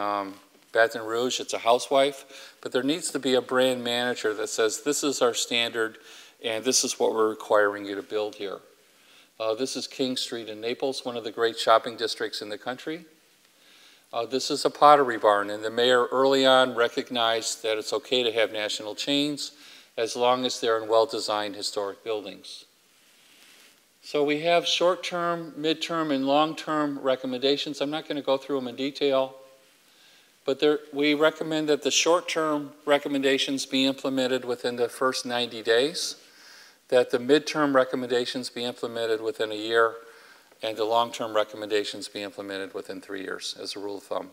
Baton Rouge, it's a housewife. But there needs to be a brand manager that says, this is our standard, and this is what we're requiring you to build here. This is King Street in Naples, one of the great shopping districts in the country. This is a pottery barn, and the mayor early on recognized that it's okay to have national chains as long as they're in well-designed historic buildings. So we have short-term, mid-term, and long-term recommendations. I'm not going to go through them in detail, but we recommend that the short-term recommendations be implemented within the first 90 days, that the mid-term recommendations be implemented within a year, and the long-term recommendations be implemented within 3 years, as a rule of thumb.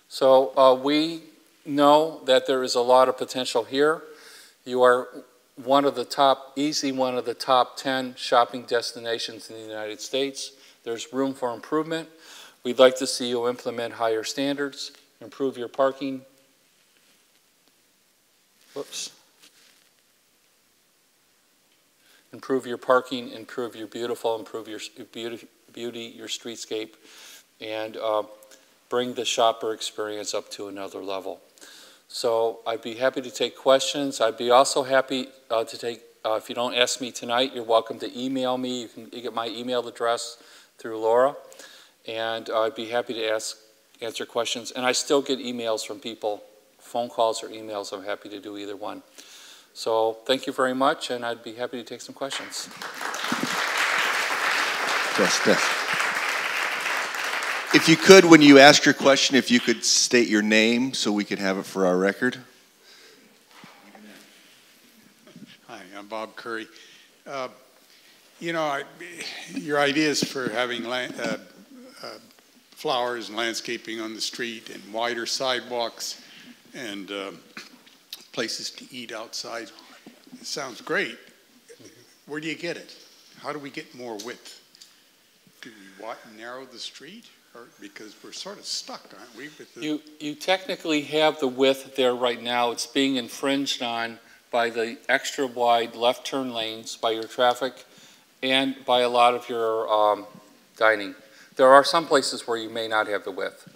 So we know that there is a lot of potential here. You are one of the top 10 shopping destinations in the United States. There's room for improvement. We'd like to see you implement higher standards, improve your parking. Improve your parking, improve your improve your beauty, your streetscape, and bring the shopper experience up to another level. So I'd be happy to take questions. I'd be also happy to take, if you don't ask me tonight, you're welcome to email me. You can get my email address through Laura, and I'd be happy to answer questions. And I still get emails from people, phone calls or emails. I'm happy to do either one. So thank you very much, and I'd be happy to take some questions. Yes. If you could, when you ask your question, if you could state your name so we could have it for our record. Hi, I'm Bob Curry. You know, your ideas for having flowers and landscaping on the street and wider sidewalks and places to eat outside, it sounds great. Where do you get it? How do we get more width? Do we narrow the street? Or, because we're sort of stuck, aren't we? With the... You technically have the width there right now. It's being infringed on by the extra wide left turn lanes, by your traffic, and by a lot of your dining. There are some places where you may not have the width,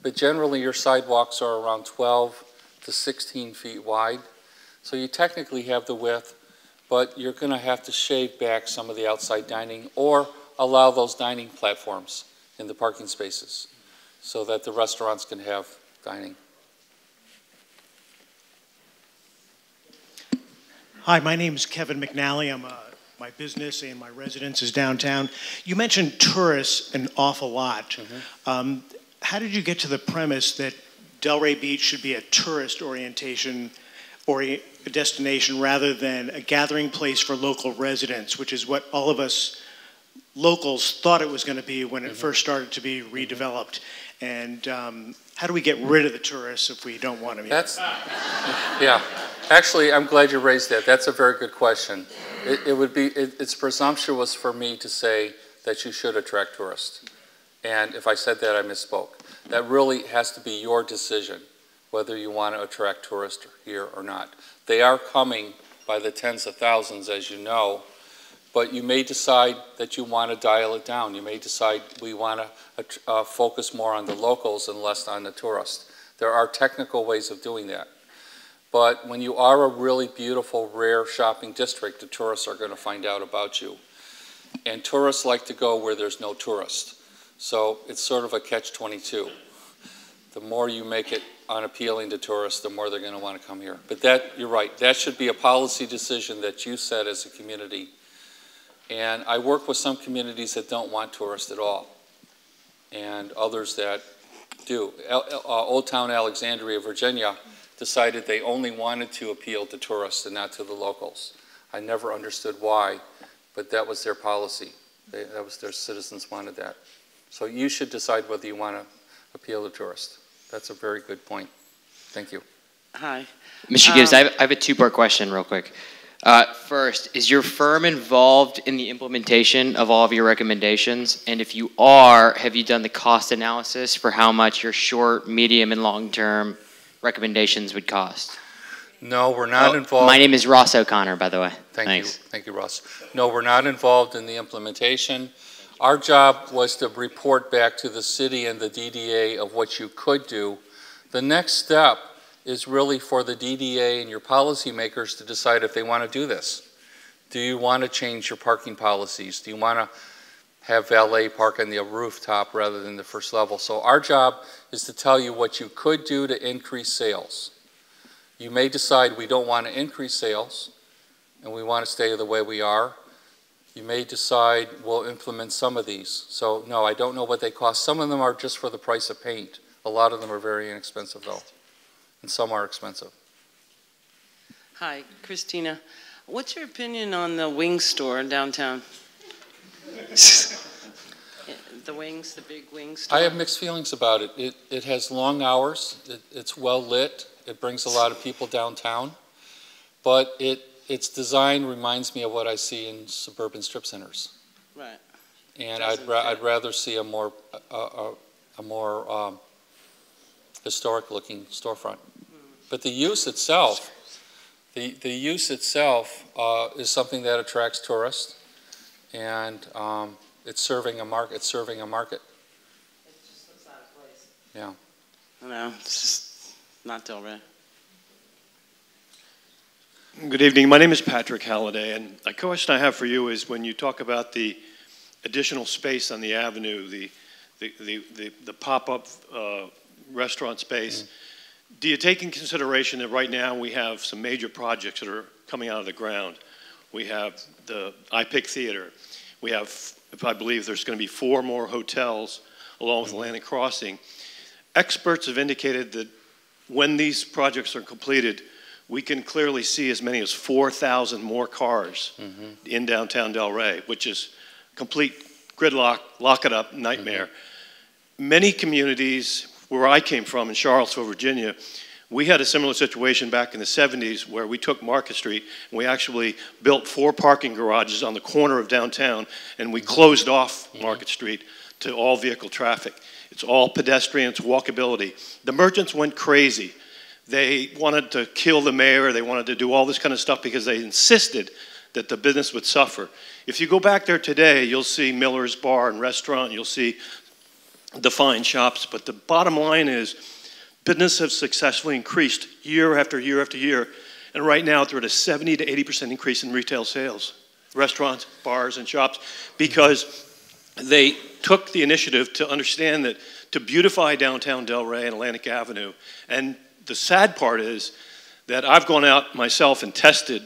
but generally your sidewalks are around 12 to 16 feet wide. So you technically have the width, but you're going to have to shave back some of the outside dining or allow those dining platforms in the parking spaces so that the restaurants can have dining. Hi, my name is Kevin McNally. My business and my residence is downtown. You mentioned tourists an awful lot. Mm-hmm. How did you get to the premise that Delray Beach should be a tourist orientation or a destination rather than a gathering place for local residents, which is what all of us locals thought it was going to be when it first started to be redeveloped? And how do we get rid of the tourists if we don't want them yet? Yeah. Actually, I'm glad you raised that. That's a very good question. It's presumptuous for me to say that you should attract tourists. And if I said that, I misspoke. That really has to be your decision, whether you want to attract tourists here or not. They are coming by the tens of thousands, as you know, but you may decide that you want to dial it down. You may decide we want to focus more on the locals and less on the tourists. There are technical ways of doing that. But when you are a really beautiful, rare shopping district, the tourists are going to find out about you. And tourists like to go where there's no tourist. So it's sort of a catch-22. The more you make it unappealing to tourists, the more they're going to want to come here. But you're right, that should be a policy decision that you set as a community. And I work with some communities that don't want tourists at all, and others that do. Old Town Alexandria, Virginia, decided they only wanted to appeal to tourists and not to the locals. I never understood why, but that was their policy. That was their citizens wanted that. So you should decide whether you want to appeal to tourists. That's a very good point. Thank you. Hi. Mr. Gibbs, I have a two-part question real quick. First, is your firm involved in the implementation of all of your recommendations? And if you are, have you done the cost analysis for how much your short, medium, and long-term recommendations would cost? No, we're not involved. My name is Ross O'Connor, by the way. Thanks. Thank you, Ross. No, we're not involved in the implementation. Our job was to report back to the city and the DDA of what you could do. The next step is really for the DDA and your policymakers to decide if they want to do this. Do you want to change your parking policies? Do you want to have valet park on the rooftop rather than the first level? So our job is to tell you what you could do to increase sales. You may decide we don't want to increase sales and we want to stay the way we are. You may decide we'll implement some of these. So no, I don't know what they cost. Some of them are just for the price of paint. A lot of them are very inexpensive though, and some are expensive. Hi, Christina. What's your opinion on the wing store in downtown? The wings, the big wing store? I have mixed feelings about it. It has long hours. It's well lit. It brings a lot of people downtown. But its design reminds me of what I see in suburban strip centers. Right. And I'd rather see a more historic-looking storefront. But the use itself, the use itself is something that attracts tourists, and it's serving a market. It just looks out of place. Yeah. I know. It's just not Delray. Good evening. My name is Patrick Halliday, and a question I have for you is when you talk about the additional space on the avenue, the pop-up restaurant space, do you take in consideration that right now we have some major projects that are coming out of the ground? We have the IPIC Theater. We have, if I believe, there's going to be 4 more hotels along with Atlantic Crossing. Experts have indicated that when these projects are completed, we can clearly see as many as 4,000 more cars in downtown Delray, which is complete gridlock, lock-it-up nightmare. Many communities where I came from in Charlottesville, Virginia, we had a similar situation back in the 70s where we took Market Street and we actually built 4 parking garages on the corner of downtown and we closed off Market Street to all vehicle traffic. It's all pedestrian, it's walkability. The merchants went crazy. They wanted to kill the mayor, they wanted to do all this kind of stuff because they insisted that the business would suffer. If you go back there today, you'll see Miller's Bar and Restaurant, you'll see the fine shops, but the bottom line is business has successfully increased year after year after year, and right now they're at a 70 to 80% increase in retail sales, restaurants, bars, and shops, because they took the initiative to understand that to beautify downtown Delray and Atlantic Avenue. And the sad part is that I've gone out myself and tested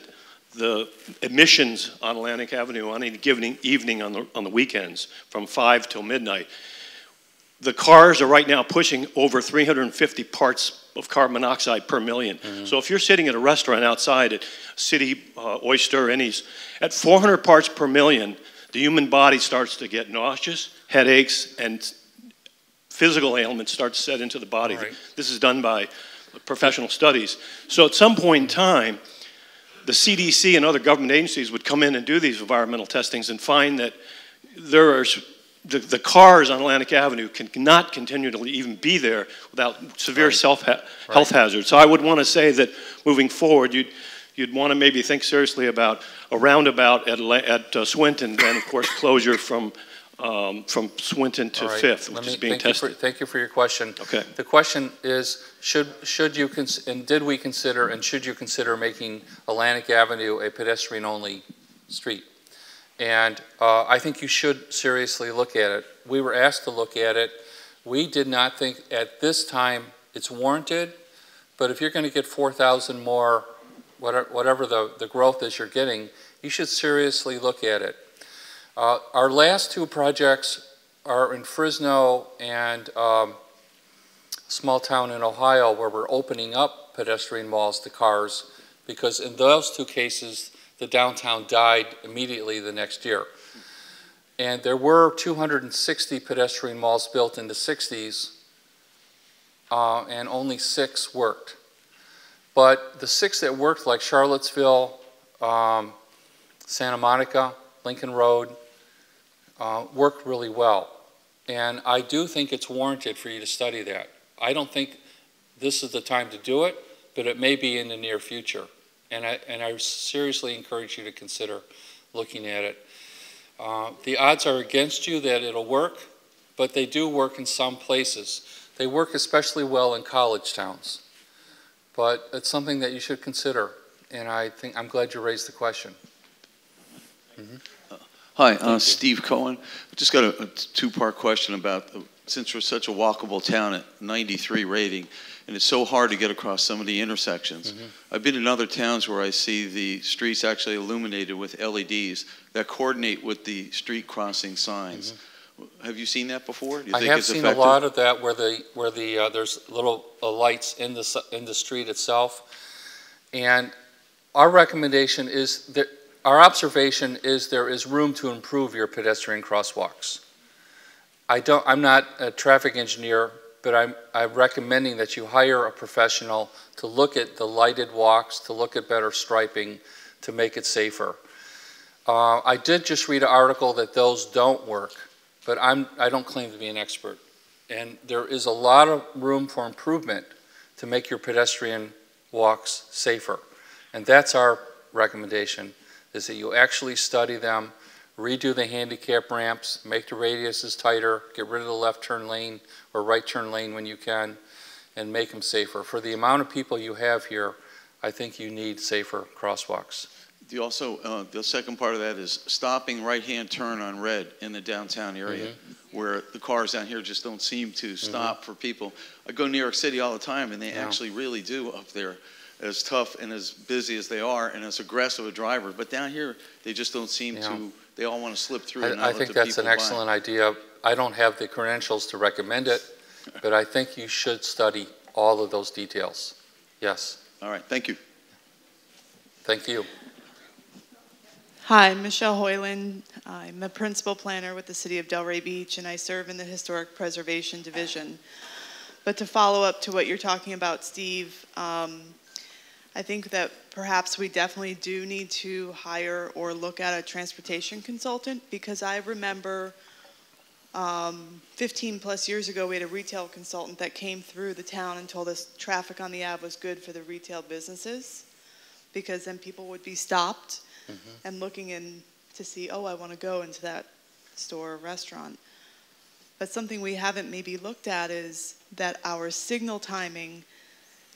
the emissions on Atlantic Avenue on any given evening on the weekends from 5 till midnight. The cars are right now pushing over 350 parts of carbon monoxide per million. So if you're sitting at a restaurant outside at City, Oyster, Ennie's, at 400 parts per million, the human body starts to get nauseous, headaches, and physical ailments start to set into the body. Right. This is done by professional studies. So at some point in time, the CDC and other government agencies would come in and do these environmental testings and find that there are the cars on Atlantic Avenue cannot continue to even be there without severe health hazards. So I would want to say that moving forward, you'd want to maybe think seriously about a roundabout at Swinton, and of course closure from Swinton to 5th, which is being tested. Thank you for your question. Okay. The question is, should you and did we consider and should you consider making Atlantic Avenue a pedestrian-only street? And I think you should seriously look at it. We were asked to look at it. We did not think at this time it's warranted, but if you're going to get 4,000 more, whatever the growth is you're getting, you should seriously look at it. Our last 2 projects are in Fresno and a small town in Ohio where we're opening up pedestrian malls to cars, because in those 2 cases, the downtown died immediately the next year. And there were 260 pedestrian malls built in the 60s, and only 6 worked. But the 6 that worked, like Charlottesville, Santa Monica, Lincoln Road, worked really well. And I do think it's warranted for you to study that. I don't think this is the time to do it, but it may be in the near future. And I seriously encourage you to consider looking at it. The odds are against you that it'll work, but they do work in some places. They work especially well in college towns. but it's something that you should consider. And I'm glad you raised the question. Hi, Steve Cohen. Just got a two-part question about, since we're such a walkable town at 93 rating, and it's so hard to get across some of the intersections. I've been in other towns where I see the streets actually illuminated with LEDs that coordinate with the street crossing signs. Have you seen that before? Do you think it's effective? I have seen a lot of that where there's little lights in the street itself, and our recommendation is that our observation is there is room to improve your pedestrian crosswalks. I'm not a traffic engineer, but I'm recommending that you hire a professional to look at the lighted walks, to look at better striping, to make it safer. I did just read an article that those don't work, but I don't claim to be an expert. And there is a lot of room for improvement to make your pedestrian walks safer. And that's our recommendation, is that you actually study them, redo the handicap ramps, make the radiuses tighter, get rid of the left turn lane or right turn lane when you can, and make them safer. For the amount of people you have here, I think you need safer crosswalks. Do you also, the second part of that is stopping right-hand turn on red in the downtown area, where the cars down here just don't seem to stop for people. I go to New York City all the time, and they actually really do up there, as tough and as busy as they are and as aggressive a driver. But down here, they just don't seem to, they all want to slip through and not let the people by. I think that's an excellent idea. I don't have the credentials to recommend it, but I think you should study all of those details. Yes. All right, thank you. Thank you. Hi, Michelle Hoyland. I'm a principal planner with the City of Delray Beach, and I serve in the Historic Preservation Division. But to follow up to what you're talking about, Steve, I think that perhaps we definitely do need to hire or look at a transportation consultant, because I remember 15 plus years ago we had a retail consultant that came through the town and told us traffic on the Ave was good for the retail businesses, because then people would be stopped and looking in to see, oh, I want to go into that store or restaurant. But something we haven't maybe looked at is that our signal timing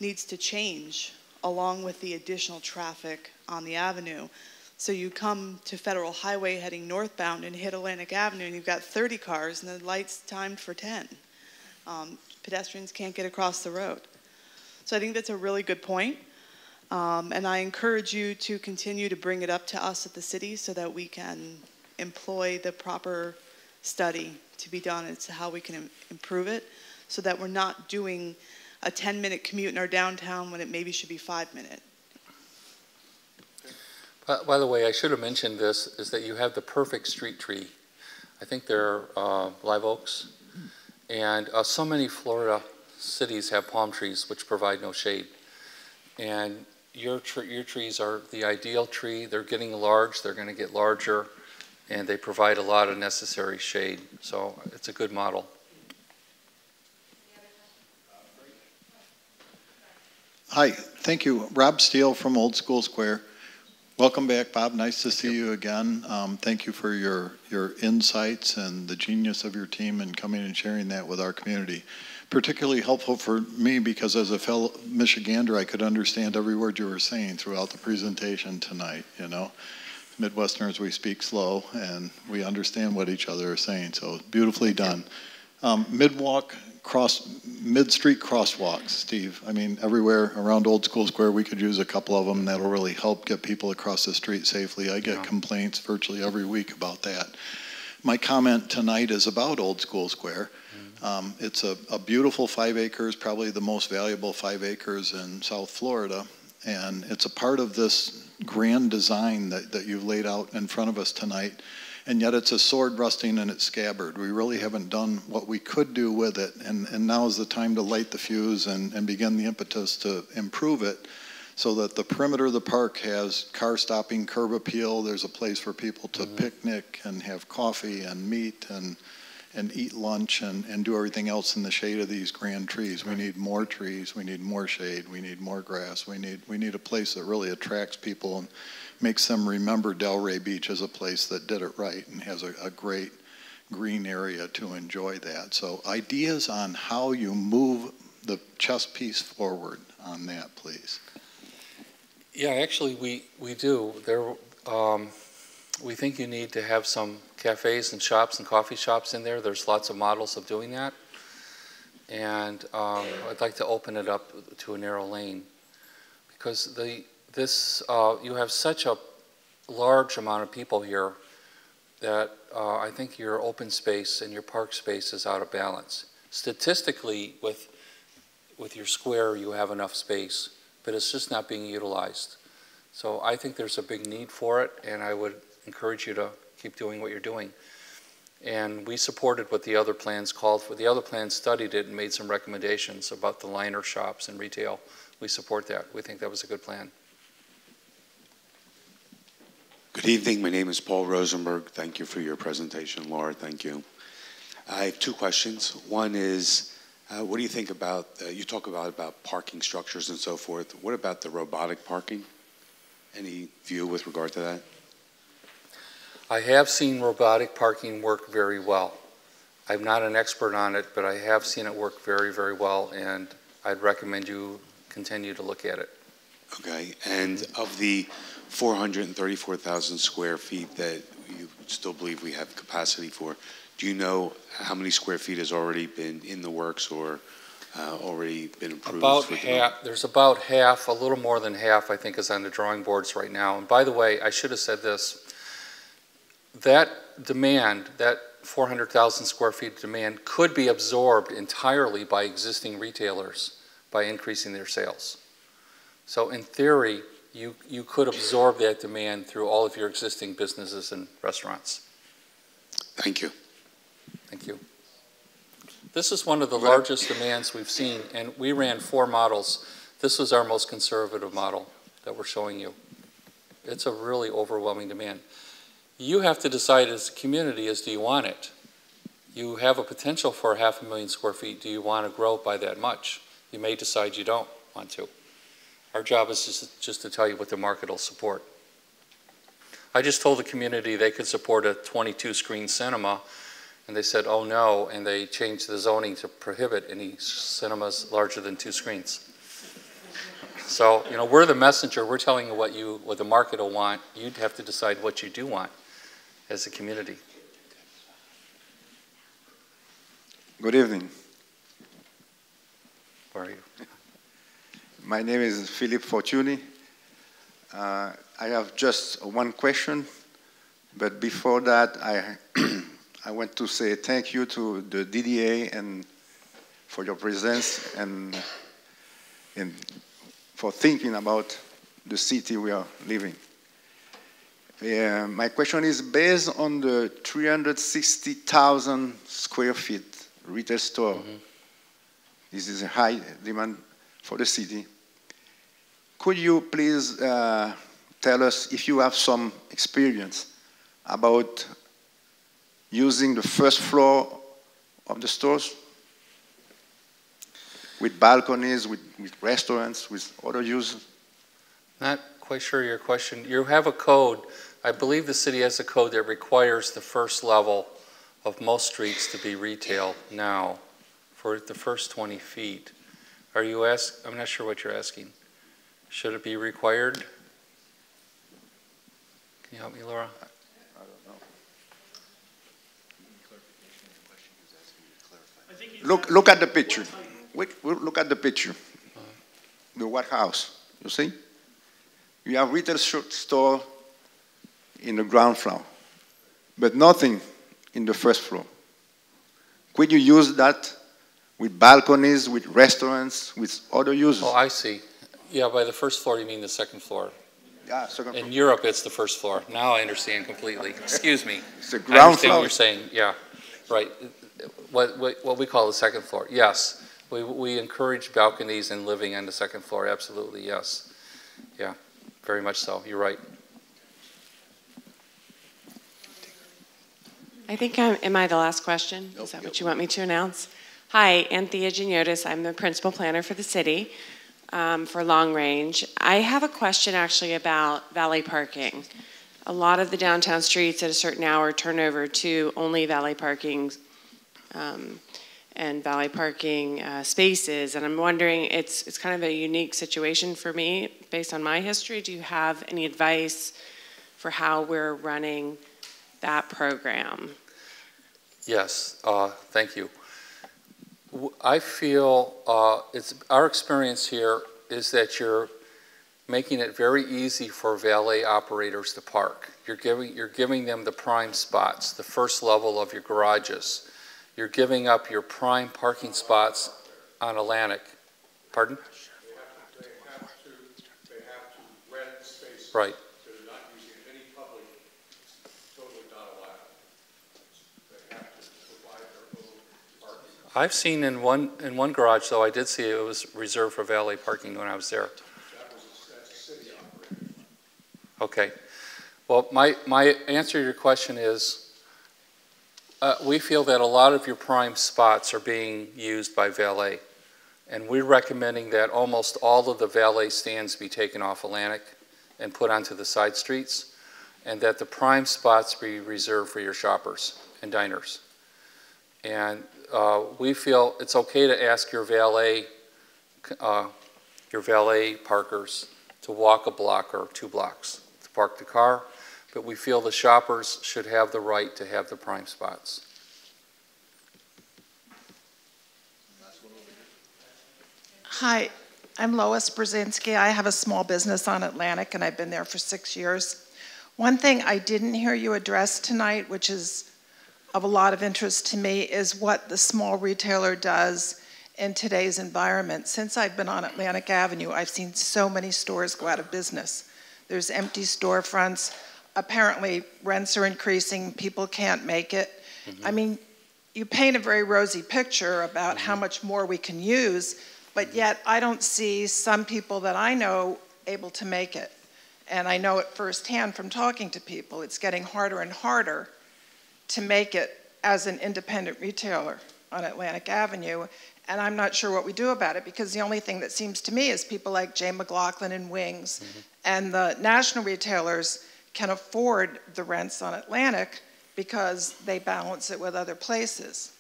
needs to change along with the additional traffic on the avenue. So you come to Federal Highway heading northbound and hit Atlantic Avenue, and you've got 30 cars and the light's timed for 10. Pedestrians can't get across the road. So I think that's a really good point. And I encourage you to continue to bring it up to us at the city so that we can employ the proper study to be done as to how we can improve it, so that we're not doing a 10-minute commute in our downtown when it maybe should be 5-minute. By the way, I should have mentioned this, is that you have the perfect street tree. I think they're live oaks. And so many Florida cities have palm trees which provide no shade. And your trees are the ideal tree. They're getting large, they're going to get larger, and they provide a lot of necessary shade. So it's a good model. Hi, thank you. Rob Steele from Old School Square. Welcome back, Bob. Nice to see you again. Thank you for your insights and the genius of your team and coming and sharing that with our community. Particularly helpful for me because as a fellow Michigander, I could understand every word you were saying throughout the presentation tonight, you know. Midwesterners, we speak slow and we understand what each other is saying, so beautifully done. Mid-street crosswalks, Steve. I mean, everywhere around Old School Square, we could use a couple of them. That'll really help get people across the street safely. I get complaints virtually every week about that. My comment tonight is about Old School Square. It's a beautiful 5 acres, probably the most valuable 5 acres in South Florida. And it's a part of this grand design that you've laid out in front of us tonight. And yet it's a sword rusting in its scabbard. We really haven't done what we could do with it. And now is the time to light the fuse and begin the impetus to improve it so that the perimeter of the park has car stopping, curb appeal. There's a place for people to picnic and have coffee and meet and eat lunch and do everything else in the shade of these grand trees. We need more trees, we need more shade, we need more grass, we need a place that really attracts people and makes them remember Delray Beach as a place that did it right and has a great green area to enjoy that. So ideas on how you move the chess piece forward on that, please. Yeah, actually, we do. We think you need to have some cafes and shops and coffee shops in there. There's lots of models of doing that. And I'd like to open it up to a narrow lane because you have such a large amount of people here that I think your open space and your park space is out of balance. Statistically, with your square, you have enough space, but it's just not being utilized. So I think there's a big need for it, and I would encourage you to keep doing what you're doing. And we supported what the other plans called for. The other plans studied it and made some recommendations about the liner shops and retail. We support that. We think that was a good plan. Good evening. My name is Paul Rosenberg. Thank you for your presentation, Laura. Thank you. I have two questions. One is, what do you think about, you talk about parking structures and so forth. What about the robotic parking? Any view with regard to that? I have seen robotic parking work very well. I'm not an expert on it, but I have seen it work very, very well, and I'd recommend you continue to look at it. Okay, and of the 434,000 square feet that you still believe we have capacity for, do you know how many square feet has already been in the works or already been approved? About half. There's about half, a little more than half, I think, is on the drawing boards right now. And by the way, I should have said this. That demand, that 400,000 square feet demand, could be absorbed entirely by existing retailers by increasing their sales. So in theory, you could absorb that demand through all of your existing businesses and restaurants. Thank you. Thank you. This is one of the largest demands we've seen, and we ran 4 models. This was our most conservative model that we're showing you. It's a really overwhelming demand. You have to decide as a community, do you want it? You have a potential for 500,000 square feet. Do you want to grow by that much? You may decide you don't want to. Our job is just to tell you what the market will support. I just told the community they could support a 22-screen cinema, and they said, oh no, and they changed the zoning to prohibit any cinemas larger than 2 screens. So, you know, we're the messenger. We're telling you what the market will want. You'd have to decide what you do want as a community. Good evening. Where are you? My name is Philip Fortuny. I have just one question, but before that, I want to say thank you to the DDA and for your presence and for thinking about the city we are living. My question is based on the 360,000 square feet retail store. Mm-hmm. This is a high demand for the city. Could you please tell us if you have some experience about using the first floor of the stores with balconies, with restaurants, with other uses? Not quite sure your question. You have a code. I believe the city has a code that requires the first level of most streets to be retail now for the first 20 feet. Are you asking? I'm not sure what you're asking. Should it be required? Can you help me, Laura? I don't know. Look at the picture. Look at the picture. The White House, you see? You have retail store in the ground floor, but nothing in the first floor. Could you use that with balconies, with restaurants, with other uses? Oh, I see. Yeah, by the first floor, you mean the second floor. Yeah, second floor. In Europe, it's the first floor. Now I understand completely. Excuse me. It's the ground I understand floor. what you're saying. Yeah, right. What we call the second floor. Yes, we encourage balconies and living on the second floor. Absolutely, yes. Yeah, very much so. You're right. I think am I the last question? Is that what you want me to announce? Hi, Anthea Geniotis. I'm the principal planner for the city for Long Range. I have a question actually about valet parking. A lot of the downtown streets at a certain hour turn over to only valet parking. and valet parking spaces. And I'm wondering, it's kind of a unique situation for me based on my history. Do you have any advice for how we're running that program? Yes, thank you. I feel our experience here is that you're making it very easy for valet operators to park. You're giving them the prime spots, the first level of your garages. You're giving up your prime parking spots on Atlantic. Pardon? They have to rent spaces. Right. They're not using any public, totally not allowed. They have to provide their own parking. I've seen in one garage, though, I did see it was reserved for valet parking when I was there. That's a city operated. Okay. Well, my answer to your question is we feel that a lot of your prime spots are being used by valet. And we're recommending that almost all of the valet stands be taken off Atlantic and put onto the side streets, and that the prime spots be reserved for your shoppers and diners. And we feel it's okay to ask your valet parkers to walk a block or 2 blocks to park the car, but we feel the shoppers should have the right to have the prime spots. Hi, I'm Lois Brzezinski. I have a small business on Atlantic, and I've been there for 6 years. One thing I didn't hear you address tonight, which is of a lot of interest to me, is what the small retailer does in today's environment. Since I've been on Atlantic Avenue, I've seen so many stores go out of business. There's empty storefronts. Apparently, rents are increasing. People can't make it. I mean, you paint a very rosy picture about how much more we can use, but yet I don't see some people that I know able to make it. And I know it firsthand from talking to people. It's getting harder and harder to make it as an independent retailer on Atlantic Avenue. And I'm not sure what we do about it, because the only thing that seems to me is people like Jay McLaughlin and Wings and the national retailers can afford the rents on Atlantic because they balance it with other places.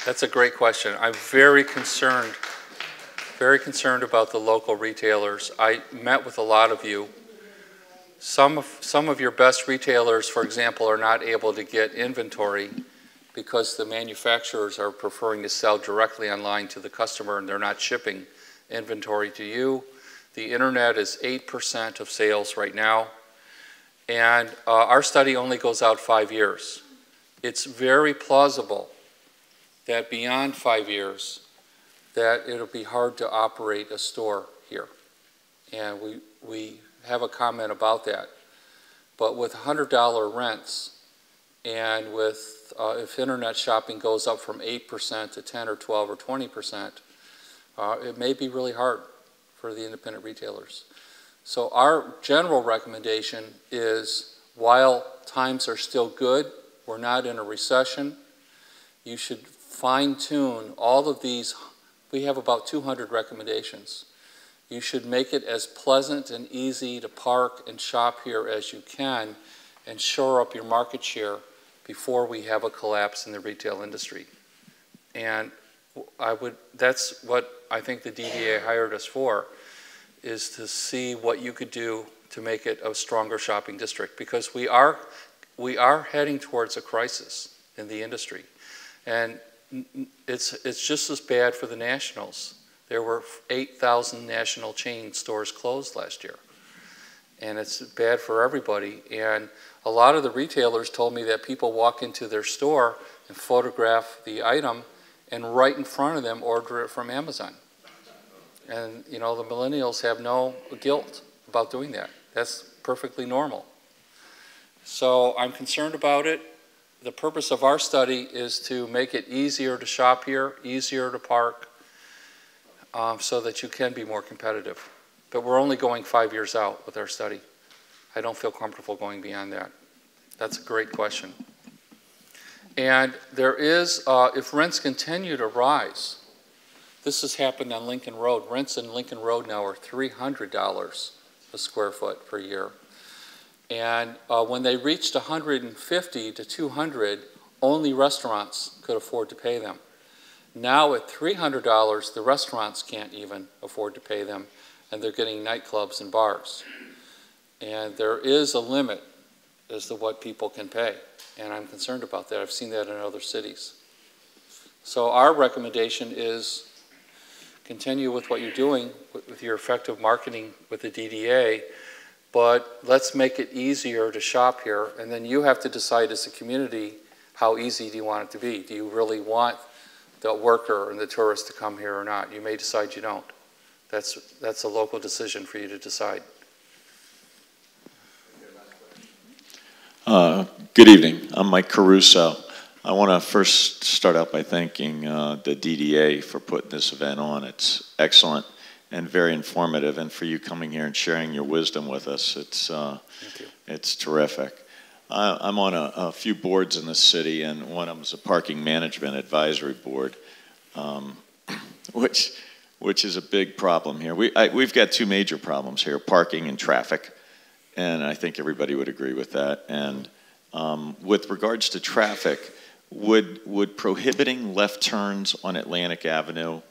That's a great question. I'm very concerned about the local retailers. I met with a lot of you. Some of your best retailers, for example, are not able to get inventory because the manufacturers are preferring to sell directly online to the customer, and they're not shipping inventory to you. The internet is 8% of sales right now, and our study only goes out 5 years. It's very plausible that beyond 5 years, that it'll be hard to operate a store here. And we have a comment about that. But with $100 rents, and with if internet shopping goes up from 8% to 10 or 12 or 20%, it may be really hard for the independent retailers. So our general recommendation is, while times are still good, we're not in a recession, you should fine-tune all of these. We have about 200 recommendations. You should make it as pleasant and easy to park and shop here as you can, and shore up your market share before we have a collapse in the retail industry. And that's what I think the DDA hired us for, is to see what you could do to make it a stronger shopping district, because we are heading towards a crisis in the industry. And it's just as bad for the nationals. There were 8,000 national chain stores closed last year. And it's bad for everybody. And a lot of the retailers told me that people walk into their store and photograph the item, and right in front of them order it from Amazon. And you know, the millennials have no guilt about doing that. That's perfectly normal. So I'm concerned about it. The purpose of our study is to make it easier to shop here, easier to park, so that you can be more competitive. But we're only going 5 years out with our study. I don't feel comfortable going beyond that. That's a great question. And there is, if rents continue to rise, this has happened on Lincoln Road. Rents in Lincoln Road now are $300 a square foot per year. And when they reached 150 to 200, only restaurants could afford to pay them. Now at $300, the restaurants can't even afford to pay them, and they're getting nightclubs and bars. And there is a limit as to what people can pay, and I'm concerned about that. I've seen that in other cities. So our recommendation is continue with what you're doing with your effective marketing with the DDA, but let's make it easier to shop here, and then you have to decide as a community how easy do you want it to be. Do you really want the worker and the tourist to come here or not? You may decide you don't. That's a local decision for you to decide. Good evening. I'm Mike Caruso. I want to first start out by thanking the DDA for putting this event on. It's excellent and very informative, and for you coming here and sharing your wisdom with us, it's terrific. I'm on a few boards in the city, and one of them is a parking management advisory board, which is a big problem here. We've got two major problems here, parking and traffic, and I think everybody would agree with that. And with regards to traffic, would prohibiting left turns on Atlantic Avenue,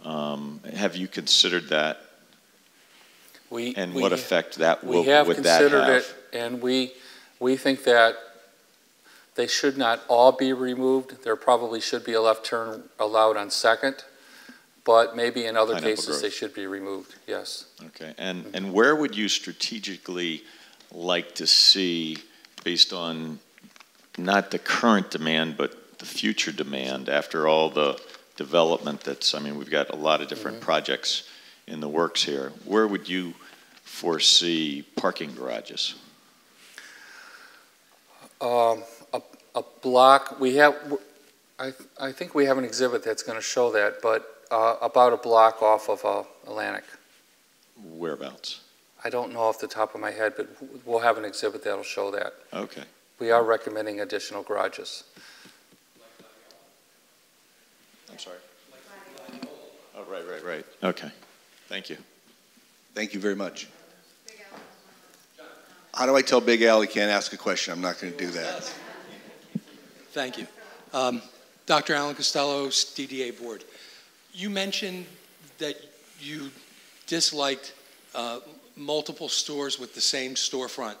have you considered that? What effect that would that have? We have considered it, and we think that they should not all be removed. There probably should be a left turn allowed on Second, but maybe in other cases they should be removed, yes. Okay, and where would you strategically like to see, based on not the current demand, but the future demand after all the development that's, I mean, we've got a lot of different projects in the works here. Where would you foresee parking garages? A block, we have, I think we have an exhibit that's going to show that, but about a block off of Atlantic. Whereabouts? I don't know off the top of my head, but we'll have an exhibit that'll show that. Okay. We are recommending additional garages. I'm sorry. Oh, right. Okay. Thank you. Thank you very much. How do I tell Big Al he can't ask a question? I'm not going to do that. Thank you. Dr. Alan Costello, DDA Board. You mentioned that you disliked multiple stores with the same storefront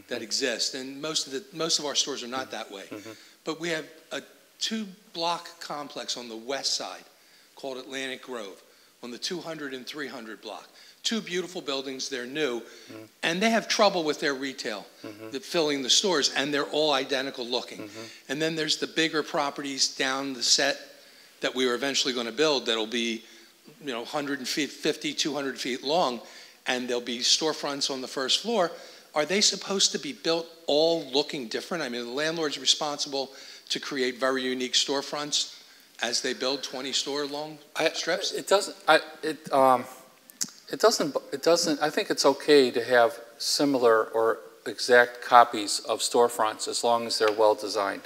that exist, and most of our stores are not that way. But we have a 2-block complex on the west side called Atlantic Grove on the 200 and 300 block. 2 beautiful buildings, they're new, and they have trouble with their retail, filling the stores, and they're all identical looking. And then there's the bigger properties down the set that we are eventually going to build that'll be 150, 200 feet long, and there'll be storefronts on the first floor. Are they supposed to be built all looking different? I mean, the landlord's responsible to create very unique storefronts as they build 20-store long strips? It doesn't. It doesn't. I think it's okay to have similar or exact copies of storefronts as long as they're well designed.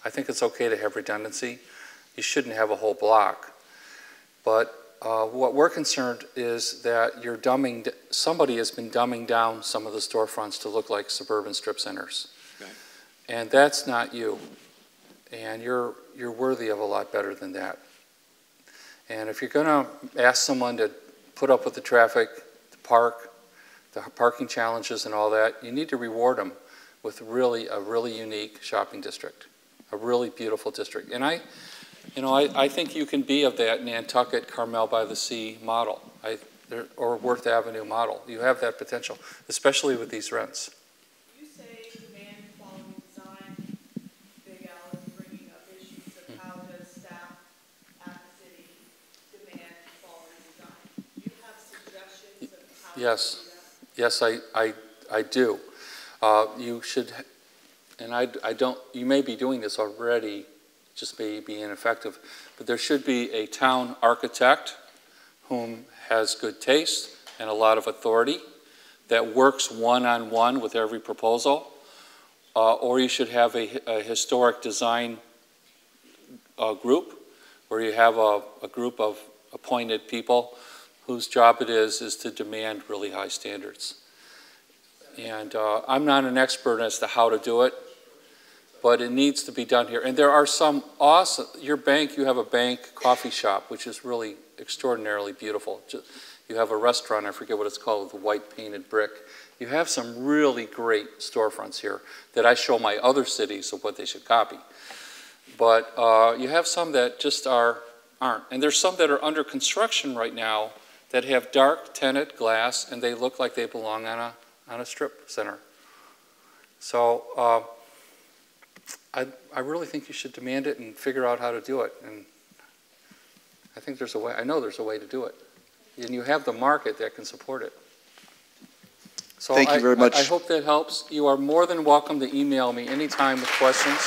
I think it's okay to have redundancy. You shouldn't have a whole block. But what we're concerned is that somebody has been dumbing down some of the storefronts to look like suburban strip centers. Okay. And that's not you. And you're worthy of a lot better than that. And if you're going to ask someone to put up with the traffic, the parking challenges and all that, you need to reward them with a really unique shopping district, a really beautiful district. And I think you can be of that Nantucket, Carmel by the Sea model, or Worth Avenue model. You have that potential, especially with these rents. You say demand following design. Big Al is bringing up issues of how does staff at the city demand following design. Do you have suggestions of how to do that? Yes, I do. You should, and I don't, you may be doing this already, just may be ineffective, but there should be a town architect whom has good taste and a lot of authority that works one-on-one with every proposal, or you should have a historic design group where you have a group of appointed people whose job it is to demand really high standards. And I'm not an expert as to how to do it, but it needs to be done here. And there are some awesome, you have a bank coffee shop, which is really extraordinarily beautiful. You have a restaurant, I forget what it's called, with a white painted brick. You have some really great storefronts here that I show my other cities of what they should copy. But you have some that just aren't. And there's some that are under construction right now that have dark tinted glass, and they look like they belong on a strip center. So I really think you should demand it and figure out how to do it. And I think there's a way, I know there's a way to do it. And you have the market that can support it. So Thank you very much. I hope that helps. You are more than welcome to email me anytime with questions.